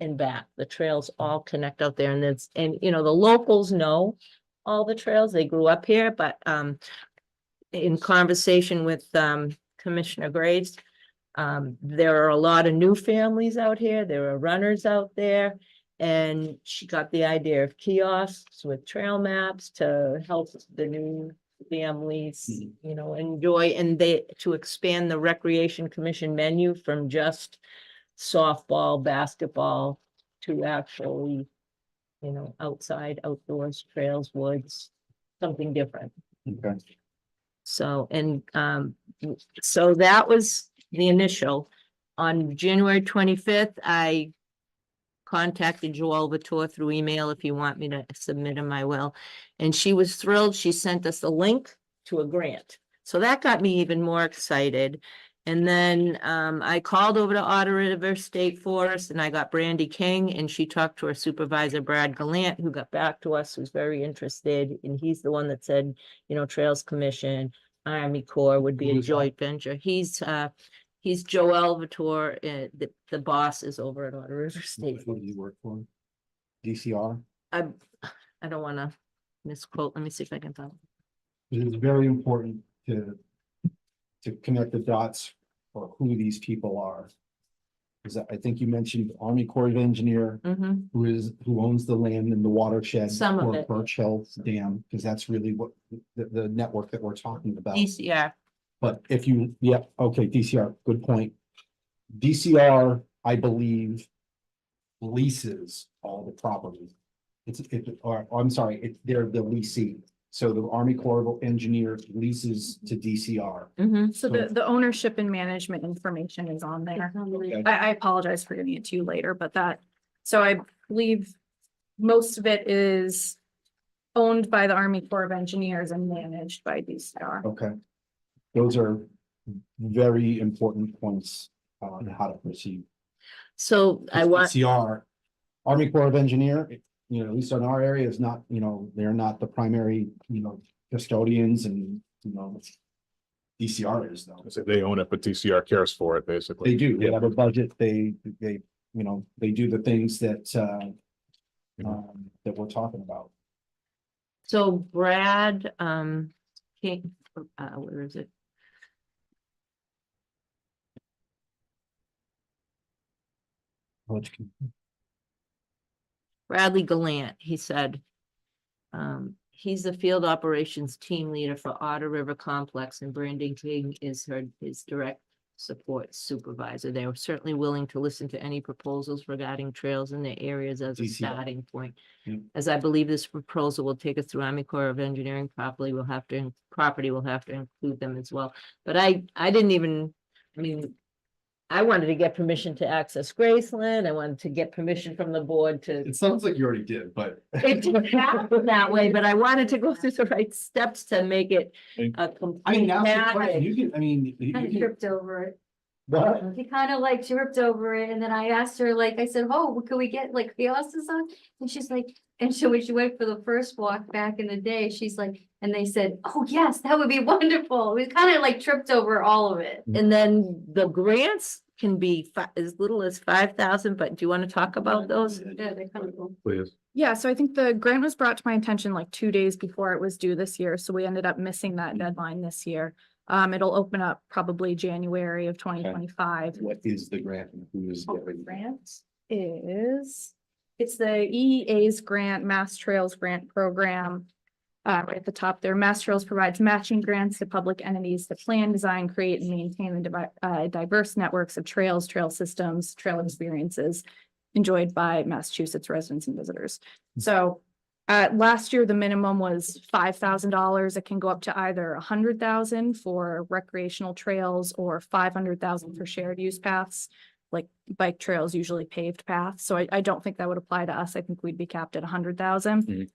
and back. The trails all connect out there, and the locals know all the trails. They grew up here, but in conversation with Commissioner Graves, there are a lot of new families out here. There are runners out there. And she got the idea of kiosks with trail maps to help the new families, enjoy, and to expand the Recreation Commission menu from just softball, basketball to actually, outside, outdoors, trails, woods, something different. Okay. So, so that was the initial. On January 25th, I contacted Joelle Vautour through email. If you want me to submit him, I will. And she was thrilled. She sent us a link to a grant. So that got me even more excited. And then I called over to Otter River State Forest, and I got Brandy King, and she talked to her supervisor, Brad Gallant, who got back to us, who's very interested. And he's the one that said, Trails Commission, Army Corps would be a joint venture. He's Joelle Vautour, the boss is over at Otter River State. What do you work for? DCR? I don't want to misquote. Let me see if I can find it. It is very important to connect the dots for who these people are. Because I think you mentioned Army Corps of Engineer, who owns the land in the watershed Some of for it. Birch Hill Dam, because that's really what the network that we're talking about. DCR. But if you, okay, DCR, good point. DCR, I believe, leases all the property. They're the leasing. So the Army Corps of Engineers leases to DCR. So the ownership and management information is on there. Okay. I apologize for getting it to you later, but so I believe most of it is owned by the Army Corps of Engineers and managed by DCR. Okay. Those are very important points on how to proceed. So I want. DCR, Army Corps of Engineer, at least in our area is not, they're not the primary, custodians and, DCR is though. So they own it, but TCR cares for it, basically. They do, they have a budget, they do the things that, that we're talking about. So Brad, where is it? Bradley Gallant, he said, he's the field operations team leader for Otter River Complex, and Brandon King is his direct support supervisor. They were certainly willing to listen to any proposals regarding trails in their areas as a DCR. starting point. Yep. As I believe this proposal will take us through Army Corps of Engineering property, will have to include them as well. But I didn't even, I mean, I wanted to get permission to access Graceland. I wanted to get permission from the board to. It sounds like you already did, but. It didn't happen that way, but I wanted to go through the right steps to make it a I complete mean, now, package. you can, I mean, you Kind of can, tripped over it. what? He kind of like tripped over it, and then I asked her, like, I said, oh, could we get like kiosks on? And she's like, and so when she went for the first walk back in the day, she's like, and they said, oh, yes, that would be wonderful. We kind of like tripped over all of it. And then the grants can be as little as 5,000, but do you want to talk about those? Yeah, they're kind of cool. Please. Yeah, so I think the grant was brought to my attention like 2 days before it was due this year, so we ended up missing that deadline this year. It'll open up probably January of 2025. What is the grant and who is giving? Grant it's the EEA's grant, Mass Trails Grant Program. Right at the top there, Mass Trails provides matching grants to public entities to plan, design, create, and maintain the diverse networks of trails, trail systems, trail experiences enjoyed by Massachusetts residents and visitors. So last year, the minimum was $5,000. It can go up to either $100,000 for recreational trails or $500,000 for shared use paths, like bike trails, usually paved paths. So I don't think that would apply to us. I think we'd be capped at $100,000.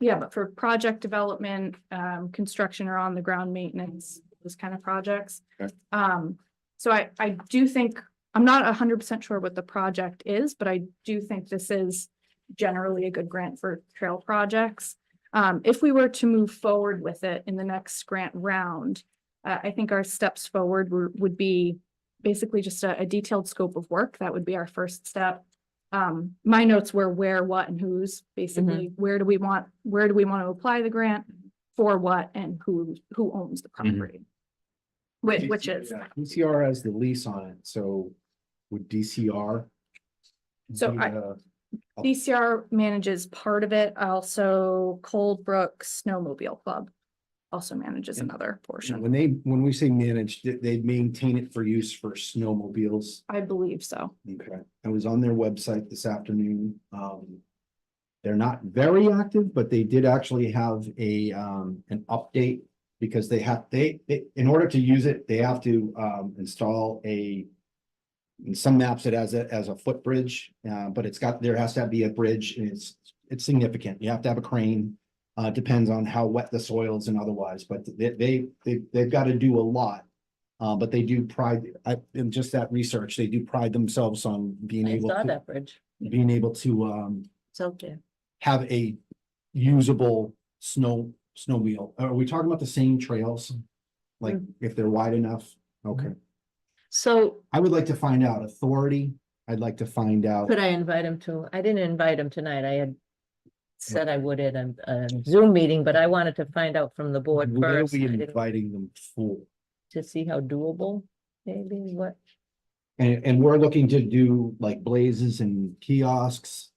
Yeah, but for project development, construction or on the ground maintenance, those kind of projects. Okay. So I do think, I'm not 100% sure what the project is, but I do think this is generally a good grant for trail projects. If we were to move forward with it in the next grant round, I think our steps forward would be basically just a detailed scope of work. That would be our first step. My notes were where, what, and who's, basically, where do we want to apply the grant, for what, and who owns the property. Which is. DCR has the lease on it, so would DCR? So DCR manages part of it. Also Cold Brook Snowmobile Club also manages another portion. When we say manage, they maintain it for use for snowmobiles. I believe so. Okay, I was on their website this afternoon. They're not very active, but they did actually have an update because they in order to use it, they have to install in some maps it has it as a footbridge, but there has to be a bridge, and it's significant. You have to have a crane. Depends on how wet the soil is and otherwise, but they've got to do a lot. But they do in just that research, they do pride themselves on being I able saw to that bridge. being able to It's out there. have a usable snowmobile. Are we talking about the same trails? Like if they're wide enough? Okay. So I would like to find out authority. I'd like to find out. could I invite him to, I didn't invite him tonight. I had said I would at a Zoom meeting, but I wanted to find out from the board What are first. we I didn't- inviting them for? To see how doable, maybe what. And we're looking to do like blazes and kiosks.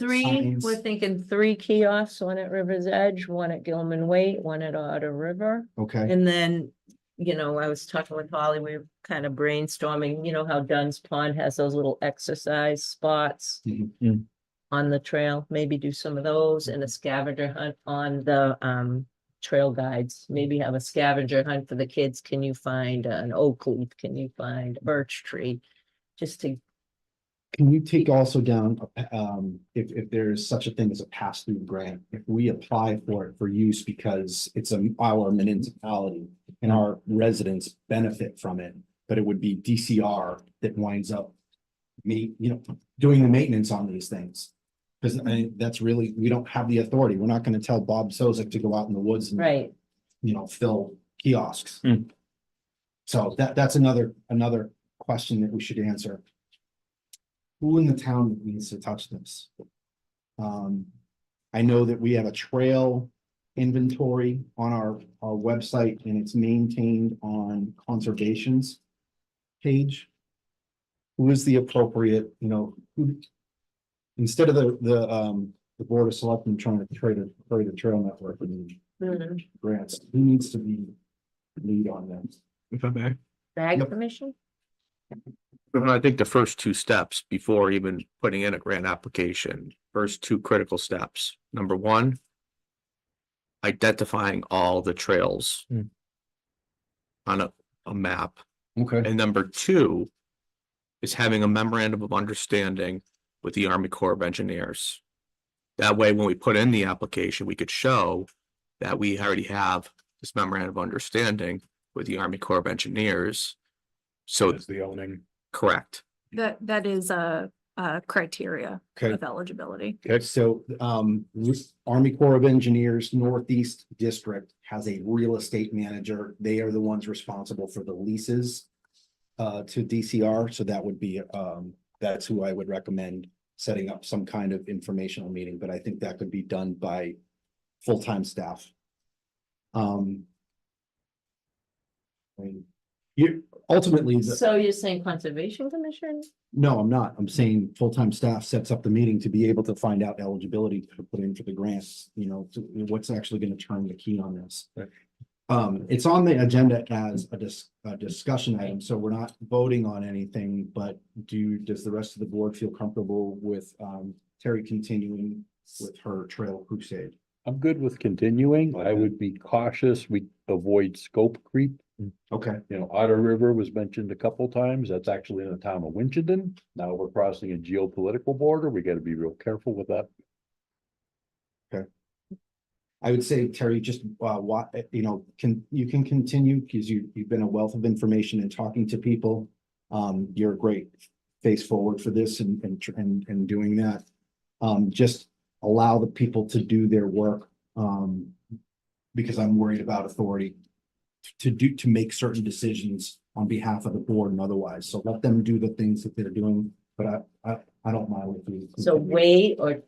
We're signs. thinking 3 kiosks, one at River's Edge, one at Gilman Waite, one at Otter River. Okay, And then, I was talking with Holly, we were kind of brainstorming, how Dunn's Pond has those little exercise spots Mhm. on the trail, maybe do some of those and a scavenger hunt on the trail guides, maybe have a scavenger hunt for the kids. Can you find an oak leaf? Can you find a birch tree? Just to, can you take also down, if there's such a thing as a pass-through grant, if we apply for it for use because it's our municipality and our residents benefit from it, but it would be DCR that winds up doing the maintenance on these things. Because that's really, we don't have the authority. We're not going to tell Bob Sozik to go out in the woods and, right, fill kiosks. So that's another question that we should answer. Who in the town needs to touch this? I know that we have a trail inventory on our website, and it's maintained on conservation's page. Who is the appropriate, who, instead of the the Board of Selectmen trying to create a trail network and grants. Who needs to be lead on that? If I may. Bag Yep. permission? I think the first two steps before even putting in a grant application, first two critical steps. Number one, identifying all the trails on a map. Okay. And number two is having a memorandum of understanding with the Army Corps of Engineers. That way, when we put in the application, we could show that we already have this memorandum of understanding with the Army Corps of Engineers. So That's the owning. correct. That is a criteria Okay. of eligibility. Okay, so, Army Corps of Engineers Northeast District has a real estate manager. They are the ones responsible for the leases to DCR, so that would be, that's who I would recommend setting up some kind of informational meeting, but I think that could be done by full-time staff. You, ultimately, So you're saying Conservation Commission? no, I'm not. I'm saying full-time staff sets up the meeting to be able to find out eligibility to put in for the grants, you know, what's actually gonna turn the key on this. It's on the agenda as a discussion item, so we're not voting on anything, but does the rest of the board feel comfortable with, Terry continuing with her trail crusade? I'm good with continuing. I would be cautious. We avoid scope creep. Okay. You know, Otter River was mentioned a couple times. That's actually in the town of Winchendon. Now we're crossing a geopolitical border. We gotta be real careful with that. I would say, Terry, just, you know, you can continue because you've been a wealth of information and talking to people. You're a great face forward for this and doing that. Just allow the people to do their work, because I'm worried about authority to make certain decisions on behalf of the board and otherwise. So let them do the things that they're doing, but I don't mind if you. So wait, or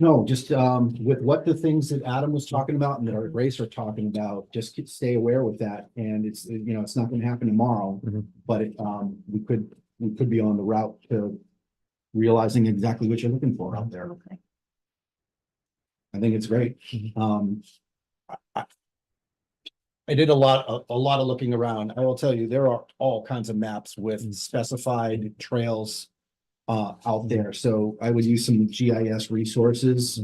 No, just with what the things that Adam was talking about and that our Grace are talking about, just stay aware with that. And it's, you know, it's not gonna happen tomorrow, but we could be on the route to realizing exactly what you're looking for out there. okay. I think it's great. I did a lot of looking around. I will tell you, there are all kinds of maps with specified trails out there. So I would use some GIS resources.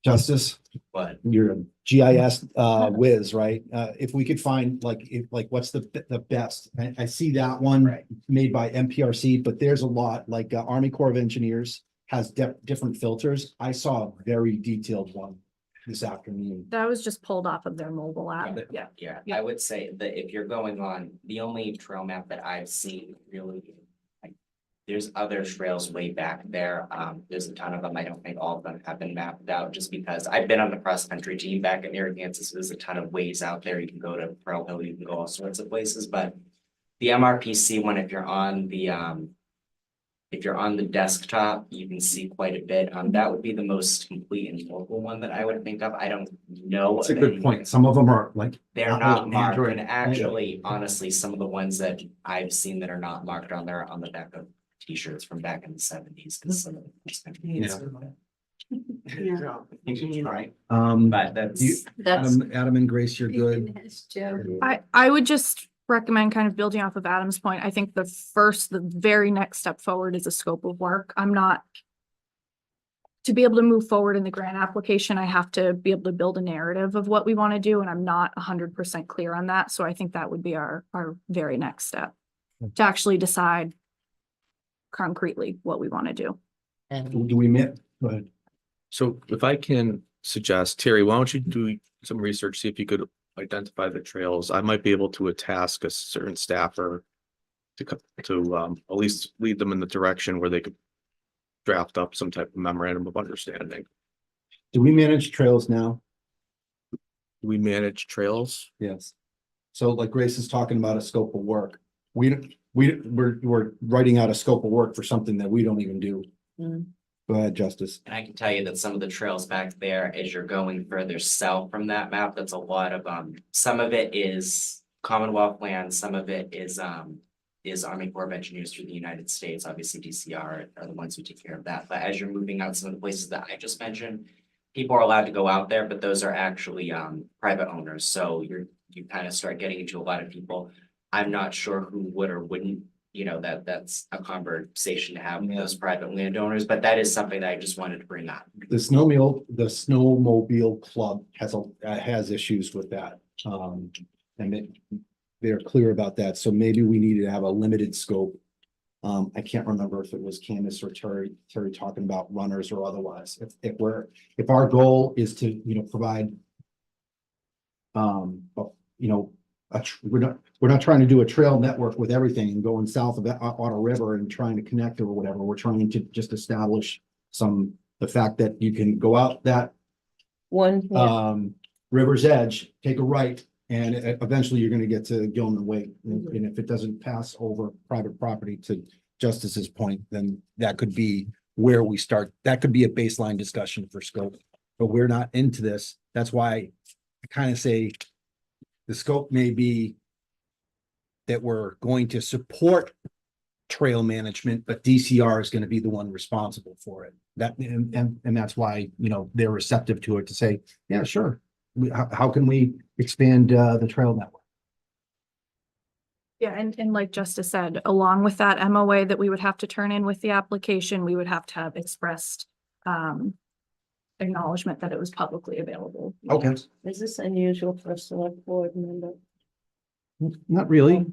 Justice, What? you're a GIS whiz, right? If we could find what's the best, I see that one made by MPRC, but there's a lot like Army Corps of Engineers has different filters. I saw a very detailed one this afternoon. That was just pulled off of their mobile app. Yeah. Yeah, I would say that if you're going on, the only trail map that I've seen really, like, there's other trails way back there. There's a ton of them. I don't think all of them have been mapped out just because I've been on the cross-country team back in Narragansett. So there's a ton of ways out there. You can go to Pearl Hill, you can go all sorts of places, but the MRPC one, if you're on the desktop, you can see quite a bit. That would be the most complete and local one that I would think of. I don't know. That's a of good any- point. Some of them are like. They're not marked, Android. and actually, honestly, some of the ones that I've seen that are not marked on there are on the back of T-shirts from back in the 70s, because some of them. Right, but that's. Adam and Grace, you're good. I would just recommend kind of building off of Adam's point. I think the very next step forward is a scope of work. To be able to move forward in the grant application, I have to be able to build a narrative of what we want to do, and I'm not 100% clear on that. So I think that would be our very next step to actually decide concretely what we want to do. Do we meet? Go ahead. So if I can suggest, Terry, why don't you do some research, see if you could identify the trails. I might be able to task a certain staffer to at least lead them in the direction where they could draft up some type of memorandum of understanding. Do we manage trails now? Do we manage trails? Yes. So like Grace is talking about a scope of work. We're writing out a scope of work for something that we don't even do. Go ahead, Justice. And I can tell you that some of the trails back there, as you're going further south from that map, that's a lot of, some of it is Commonwealth land, some of it is, is Army Corps of Engineers through the United States. Obviously, DCR are the ones who take care of that. But as you're moving out some of the places that I just mentioned, people are allowed to go out there, but those are actually private owners. So you kind of start getting into a lot of people. I'm not sure who would or wouldn't, that's a conversation to have with those private landowners, but that is something that I just wanted to bring up. The snowmobile club has issues with that. They're clear about that. So maybe we need to have a limited scope. I can't remember if it was Candace or Terry talking about runners or otherwise. If our goal is to, provide, we're not trying to do a trail network with everything and going south of Otter River and trying to connect or whatever. We're trying to just establish the fact that you can go out that river's edge, take a right, and eventually you're going to get to Gilman Waite. And if it doesn't pass over private property, to Justice's point, then that could be where we start. That could be a baseline discussion for scope, but we're not into this. That's why I kind of say the scope may be that we're going to support trail management, but DCR is going to be the one responsible for it. And that's why, they're receptive to it, to say, yeah, sure. How can we expand the trail network? Yeah, and like Justice said, along with that MOA that we would have to turn in with the application, we would have to have expressed acknowledgement that it was publicly available. Okay. Is this unusual for a select board member? Not really.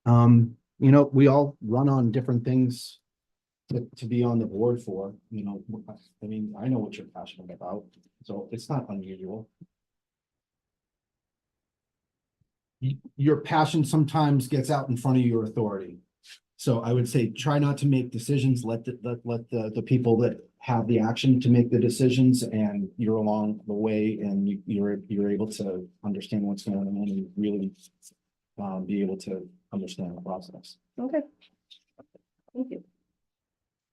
We all run on different things to be on the board for, I know what you're passionate about, so it's not unusual. Your passion sometimes gets out in front of your authority. So I would say, try not to make decisions, let the people that have the action to make the decisions, and you're along the way and you're able to understand what's going on and really be able to understand the process. Okay. Thank you.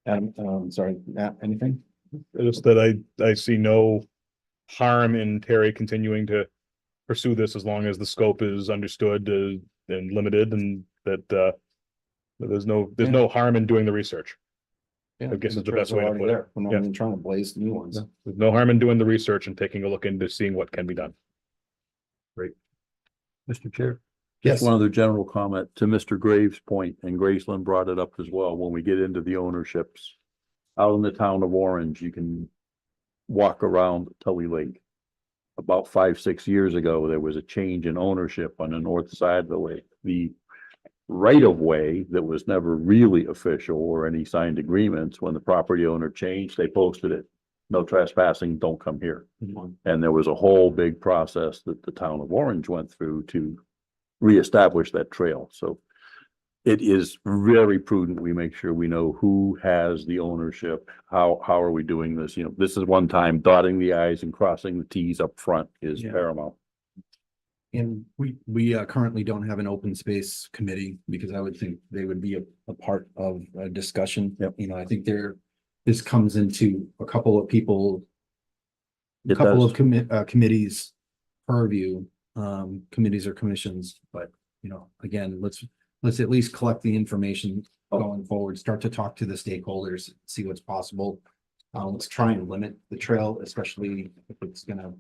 Adam, sorry, Matt, anything? Just that I see no harm in Terry continuing to pursue this as long as the scope is understood and limited, and that there's no harm in doing the research. Yeah, I guess the it's the best trails are way to already put there. it. We're not Yeah. even trying to blaze new ones. There's no harm in doing the research and taking a look into seeing what can be done. Mr. Chair. Yes. Just one other general comment to Mr. Graves' point, and Graceland brought it up as well. When we get into the ownerships, out in the town of Orange, you can walk around Tully Lake. About 5-6 years ago, there was a change in ownership on the north side of the lake. The right of way that was never really official or any signed agreements, when the property owner changed, they posted it. No trespassing, don't come here. And there was a whole big process that the town of Orange went through to reestablish that trail. So it is very prudent. We make sure we know who has the ownership. How are we doing this? This is one time dotting the i's and crossing the t's up front is paramount. And we currently don't have an open space committee, because I would think they would be a part of a discussion. Yep. I think this comes into a couple of people, It couple does. of committees purview, committees or commissions, but again, let's at least collect the information going forward, start to talk to the stakeholders, see what's possible. Let's try and limit the trail, especially if it's gonna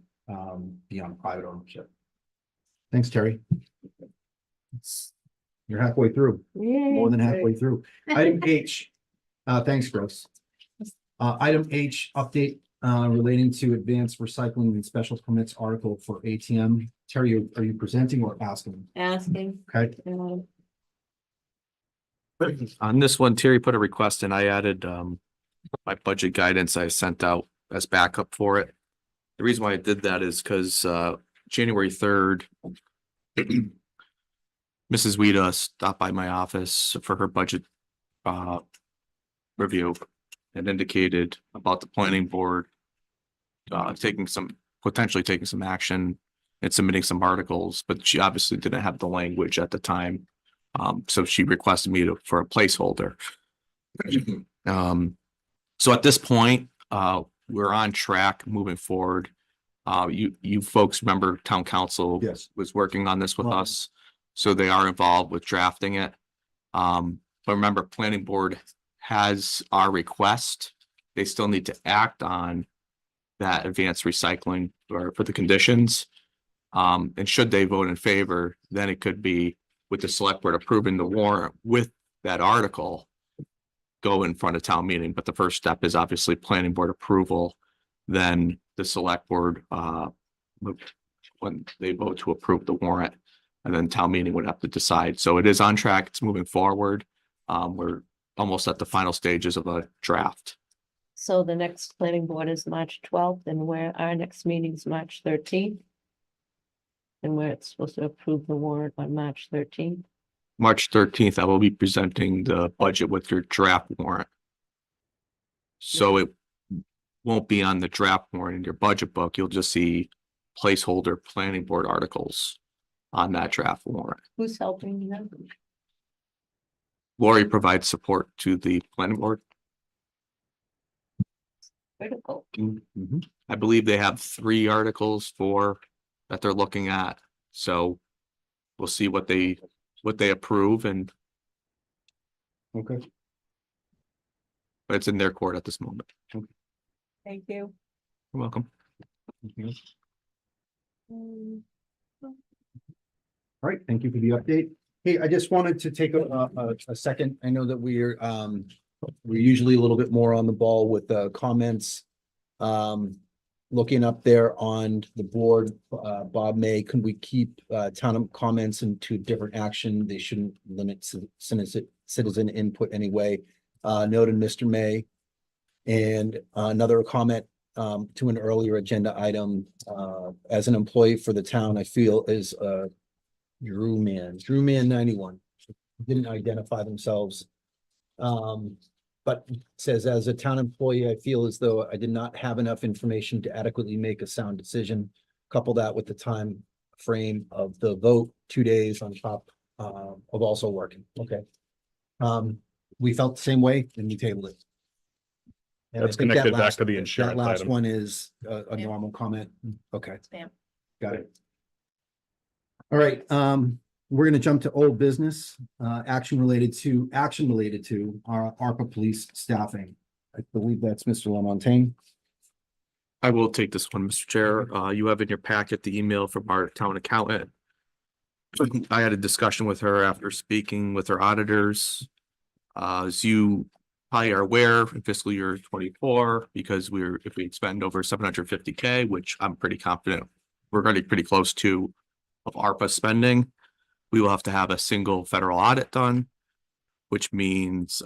be on private ownership. Thanks, Terry. You're halfway through, more than halfway through. Item H, thanks, Gross. Item H, update relating to advanced recycling and special permits article for ATM. Terry, are you presenting or asking? Asking. Okay. On this one, Terry put a request and I added my budget guidance I sent out as backup for it. The reason why I did that is because January 3rd, Mrs. Weta stopped by my office for her budget review and indicated about the planning board potentially taking some action and submitting some articles, but she obviously didn't have the language at the time. So she requested me for a placeholder. So at this point, we're on track moving forward. You folks remember town council was working on this with us. So they are involved with drafting it. But remember, planning board has our request. They still need to act on that advanced recycling or for the conditions. And should they vote in favor, then it could be with the select board approving the warrant with that article go in front of town meeting. But the first step is obviously planning board approval. Then the select board, when they vote to approve the warrant, and then town meeting would have to decide. So it is on track. It's moving forward. We're almost at the final stages of a draft. So the next planning board is March 12th, and where our next meeting is March 13th. And where it's supposed to approve the warrant on March 13th. March 13th, I will be presenting the budget with your draft warrant. So it won't be on the draft warrant in your budget book. You'll just see placeholder planning board articles on that draft warrant. Who's helping you? Lori provides support to the planning board. Critical. I believe they have 3 articles that they're looking at. So we'll see what they approve, and Okay. but it's in their court at this moment. Thank you. You're welcome. All right, thank you for the update. Hey, I just wanted to take a second. I know that we're usually a little bit more on the ball with comments. Looking up there on the board, Bob May, can we keep town comments into different action? They shouldn't limit citizen input anyway. Noted Mr. May. And another comment to an earlier agenda item, as an employee for the town, I feel is Drew Man 91 didn't identify themselves. But says, as a town employee, I feel as though I did not have enough information to adequately make a sound decision. Couple that with the time frame of the vote, 2 days on top of also working. Okay. We felt the same way and we tabled it. And I That's think that connected back last- to the insurance That last item. one is a normal comment. Okay. Spam. Got it. All right, we're gonna jump to old business, action related to our ARPA police staffing. I believe that's Mr. Lamontagne. I will take this one, Mr. Chair. You have in your packet the email from our town accountant. I had a discussion with her after speaking with her auditors. As you probably are aware, in fiscal year 24, because if we expend over 750K, which I'm pretty confident we're going to be pretty close to of ARPA spending, we will have to have a single federal audit done, which means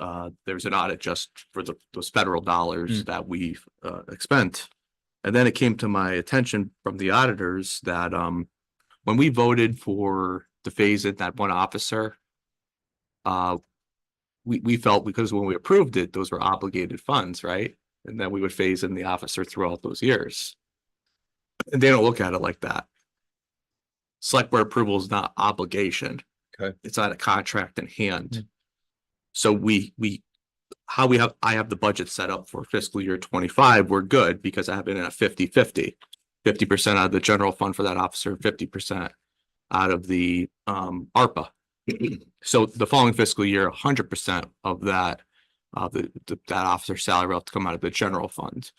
there's an audit just for those federal dollars that we've expend. And then it came to my attention from the auditors that when we voted for the phase in that one officer, we felt, because when we approved it, those were obligated funds, right? And then we would phase in the officer throughout those years. And they don't look at it like that. Select board approval is not obligation. Okay. It's not a contract in hand. So I have the budget set up for fiscal year 25. We're good because I have it in a 50-50. 50% out of the general fund for that officer, 50% out of the ARPA. So the following fiscal year, 100% of that that officer's salary will have to come out of the general fund,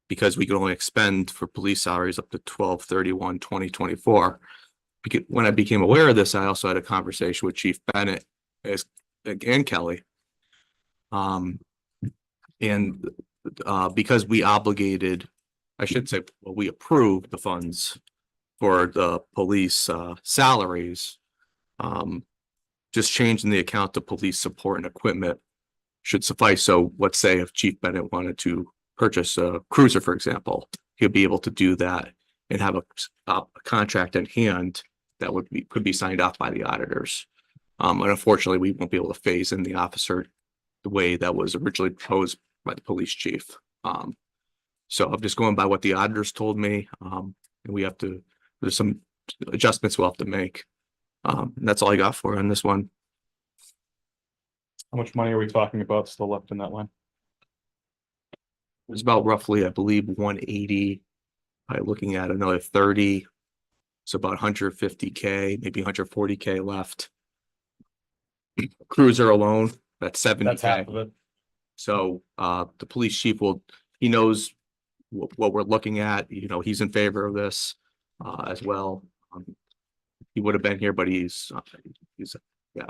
because we can only expend for police salaries up to 12/31/2024. When I became aware of this, I also had a conversation with Chief Bennett and Kelly. Because we obligated, I should say, well, we approved the funds for the police salaries. Just changing the account to police support and equipment should suffice. So let's say if Chief Bennett wanted to purchase a cruiser, for example, he'll be able to do that and have a contract in hand that could be signed off by the auditors. And unfortunately, we won't be able to phase in the officer the way that was originally proposed by the police chief. So I'm just going by what the auditors told me. And there's some adjustments we'll have to make. And that's all I got for on this one. How much money are we talking about still left in that line? It's about roughly, I believe, 180. By looking at another 30. So about 150K, maybe 140K left. cruiser alone, that's That's half 70K. of it. So the police chief he knows what we're looking at, you know, he's in favor of this as well. He would have been here, but he's yeah.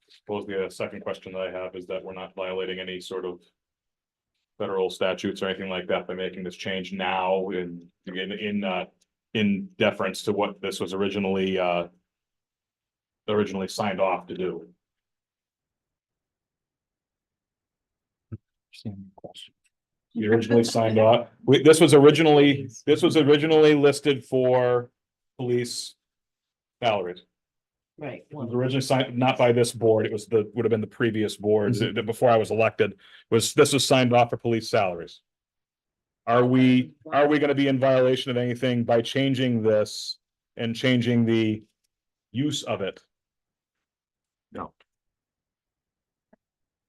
Suppose the second question that I have is that we're not violating any sort of federal statutes or anything like that by making this change now in deference to what this was originally signed off to do. We originally signed off, this was originally listed for police salaries. Right. It was originally signed, not by this board, it was would have been the previous board, before I was elected, this was signed off for police salaries. Are we gonna be in violation of anything by changing this and changing the use of it? No.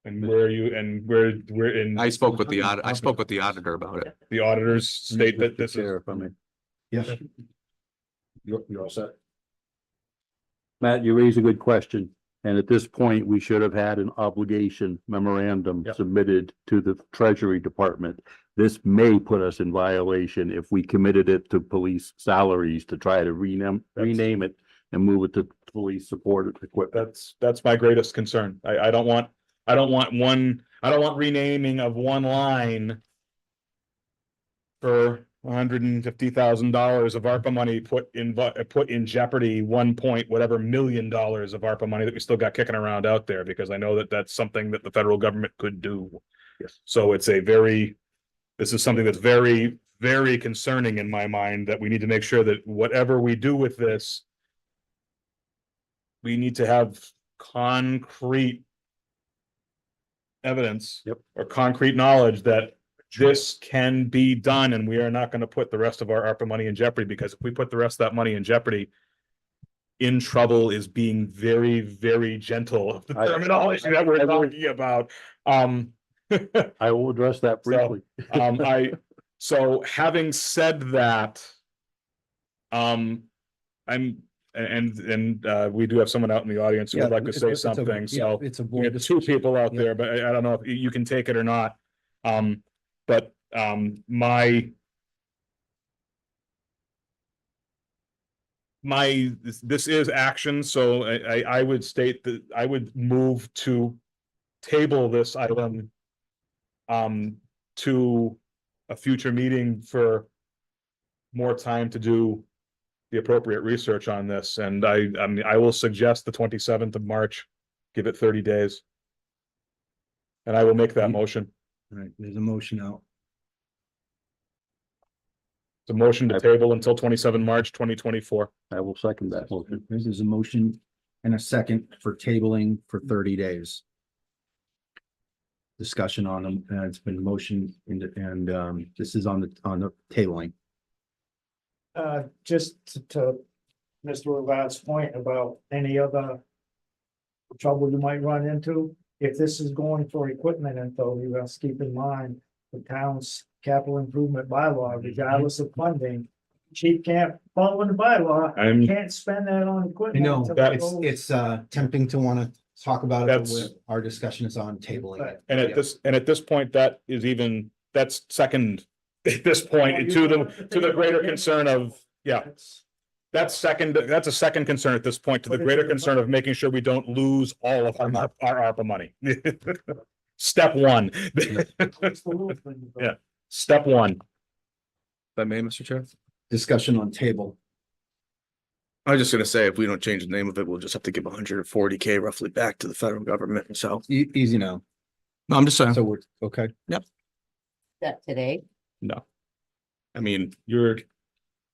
And we're in. I spoke with the auditor about it. The auditors state that this is. If I may. Yes. You're all set. Matt, you raise a good question. And at this point, we should have had an obligation memorandum submitted to the Treasury Department. This may put us in violation if we committed it to police salaries to try to rename it and move it to police supported equipment. That's my greatest concern. I don't want renaming of one line for $150,000 of ARPA money put in jeopardy whatever million dollars of ARPA money that we still got kicking around out there, because I know that that's something that the federal government could do. Yes. So this is something that's very, very concerning in my mind, that we need to make sure that whatever we do with this, we need to have concrete evidence or concrete knowledge that this can be done, and we are not going to put the rest of our ARPA money in jeopardy, because if we put the rest of that money in jeopardy, in trouble is being very, very gentle of the terminology that we're talking about. I will address that briefly. So having said that, we do have someone out in the audience who would like to say something, so it's a we have two people out there, but I don't know if you can take it or not. But this is action, so I would state that I would move to table this item to a future meeting for more time to do the appropriate research on this, and I will suggest the 27th of March, give it 30 days. And I will make that motion. All right, there's a motion out. The motion to table until 27 March 2024. I will second that motion. There's a motion and a second for tabling for 30 days. Discussion on them, and it's been motioned and this is on the tabling. Just to Mr. Rivard's point about any other trouble you might run into, if this is going for equipment info, you must keep in mind the town's capital improvement bylaw, regardless of funding. Chief can't follow the bylaw, can't spend that on I equipment. know until that it goes- it's tempting to want to talk about it, but That's- our discussion is on tabling it. And at this point, that's second at this point to the greater concern of, that's a second concern at this point to the greater concern of making sure we don't lose all of our ARPA money. Step one. Yeah, step one. If I may, Mr. Chair? Discussion on table. I was just gonna say, if we don't change the name of it, we'll just have to give 140K roughly back to the federal government, so. Easy now. No, I'm just saying. So we're okay. Yep. That today? No. I mean,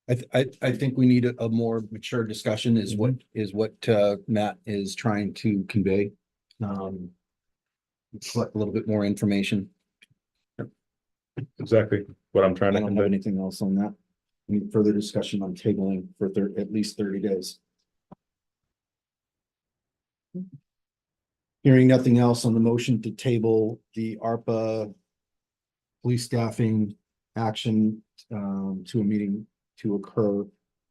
I think we need a more mature discussion is what Matt is trying to convey. Collect a little bit more information. Exactly what I'm trying I to don't have convey. anything else on that. Any further discussion on tabling for at least 30 days? Hearing nothing else on the motion to table the ARPA police staffing action to a meeting to occur,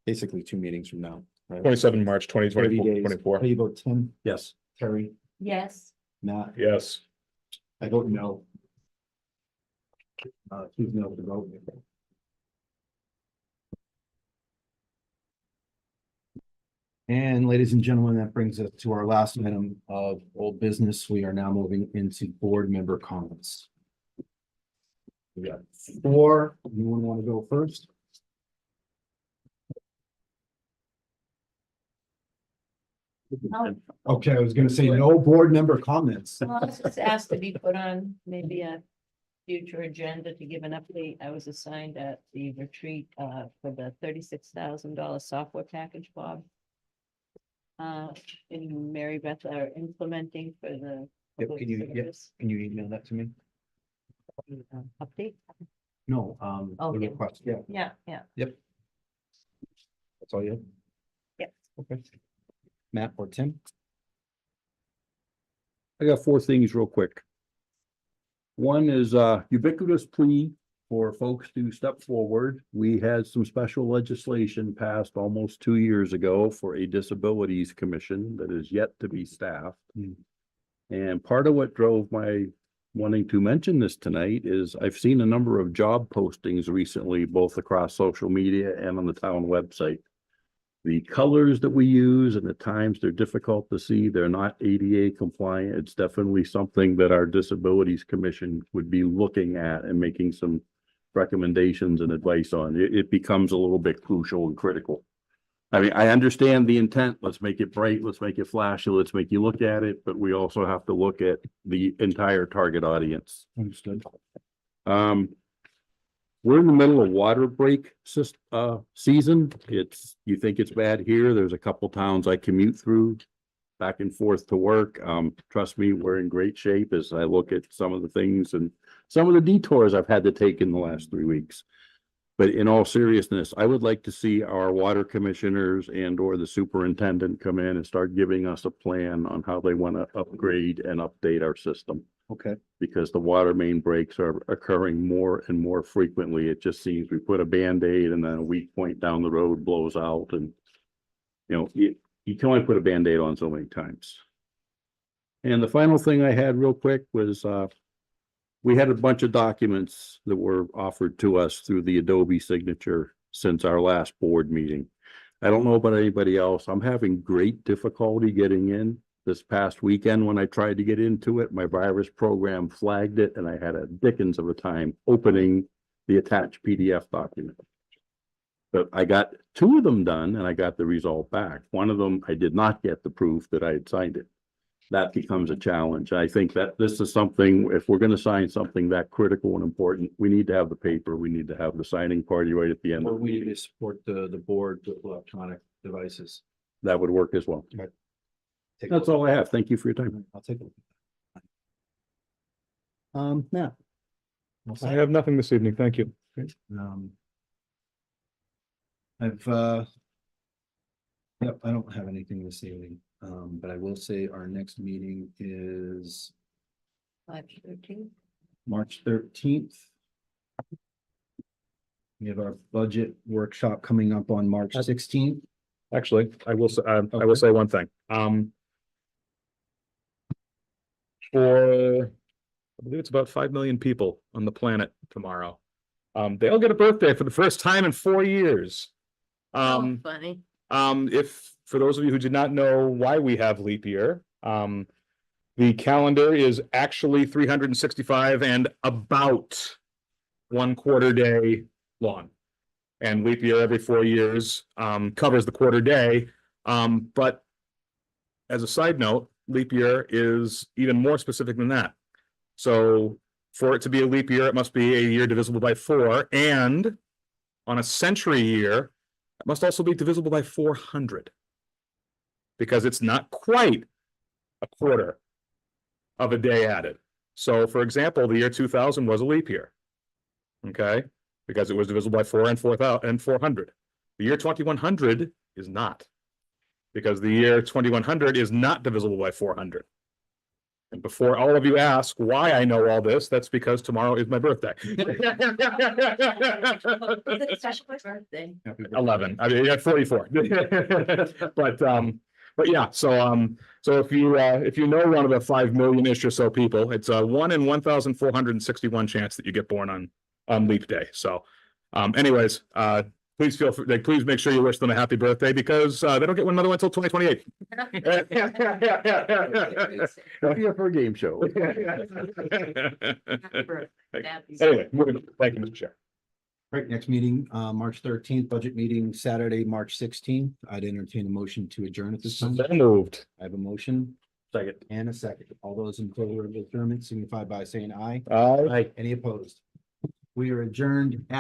basically 2 meetings from now. Right? 27 March 2024. How do you vote, Tim? Yes. Terry? Yes. Matt, Yes. I vote no. Choose no to vote. And ladies and gentlemen, that brings us to our last item of old business. We are now moving into board member comments. We got 4. Anyone want to go first? Okay, I was gonna say no board member comments. Well, I was just asked to be put on maybe a future agenda to give an update. I was assigned at the retreat for the $36,000 software package, Bob. And Mary Beth are implementing for the. Yep, public can you, service, can you email that to me? Update? No, the Okay. request, yeah, Yeah. yep. That's all you have? Yes. Okay. Matt or Tim? I got 4 things real quick. One is ubiquitous plea for folks to step forward. We had some special legislation passed almost 2 years ago for a disabilities commission that is yet to be staffed. And part of what drove my wanting to mention this tonight is I've seen a number of job postings recently, both across social media and on the town website. The colors that we use and at times they're difficult to see. They're not ADA compliant. It's definitely something that our Disabilities Commission would be looking at and making some recommendations and advice on. It becomes a little bit crucial and critical. I mean, I understand the intent. Let's make it bright. Let's make it flashy. Let's make you look at it, but we also have to look at the entire target audience. Understood. We're in the middle of water break season. You think it's bad here. There's a couple towns I commute through back and forth to work. Trust me, we're in great shape as I look at some of the things and some of the detours I've had to take in the last 3 weeks. But in all seriousness, I would like to see our water commissioners and or the superintendent come in and start giving us a plan on how they want to upgrade and update our system. Okay. Because the water main breaks are occurring more and more frequently. It just seems we put a Band-Aid and then a weak point down the road blows out and you can only put a Band-Aid on so many times. And the final thing I had real quick was we had a bunch of documents that were offered to us through the Adobe signature since our last board meeting. I don't know about anybody else. I'm having great difficulty getting in. This past weekend, when I tried to get into it, my virus program flagged it and I had a dickens of a time opening the attached PDF document. But I got 2 of them done and I got the result back. One of them, I did not get the proof that I had signed it. That becomes a challenge. I think that this is something, if we're going to sign something that critical and important, we need to have the paper. We need to have the signing party right at the end. Or we need to support the board with electronic devices. That would work as well. Right. That's all I have. Thank you for your time. I'll take a look. Matt. I have nothing this evening. Thank you. Yep, I don't have anything this evening, but I will say our next meeting is March 13th. March 13th. We have our budget workshop coming up on March 16th. Actually, I will say one thing. For I believe it's about 5 million people on the planet tomorrow. They all get a birthday for the first time in 4 years. Funny. If for those of you who did not know why we have leap year, the calendar is actually 365 and about 1/4 day long. And leap year every 4 years covers the quarter day. But as a side note, leap year is even more specific than that. So for it to be a leap year, it must be a year divisible by 4. And on a century year, it must also be divisible by 400. Because it's not quite a quarter of a day added. So for example, the year 2000 was a leap year. Okay, because it was divisible by 4 and 400. The year 2100 is not. Because the year 2100 is not divisible by 400. And before all of you ask why I know all this, that's because tomorrow is my birthday. Special birthday. 11. I mean, you got 44. But But yeah, so if you know one of the 5 million-ish or so people, it's a 1 in 1,461 chance that you get born on leap day. So, anyways, please please make sure you wish them a happy birthday because they don't get another one until 2028. Here for a game show. Anyway, thank you, Mr. Chair. Right, next meeting, March 13th, budget meeting, Saturday, March 16th. I'd entertain a motion to adjourn at this time. So moved. I have a motion. Second. And a second. All those in favor of adjournment signify by saying aye. Aye. Any opposed? We are adjourned at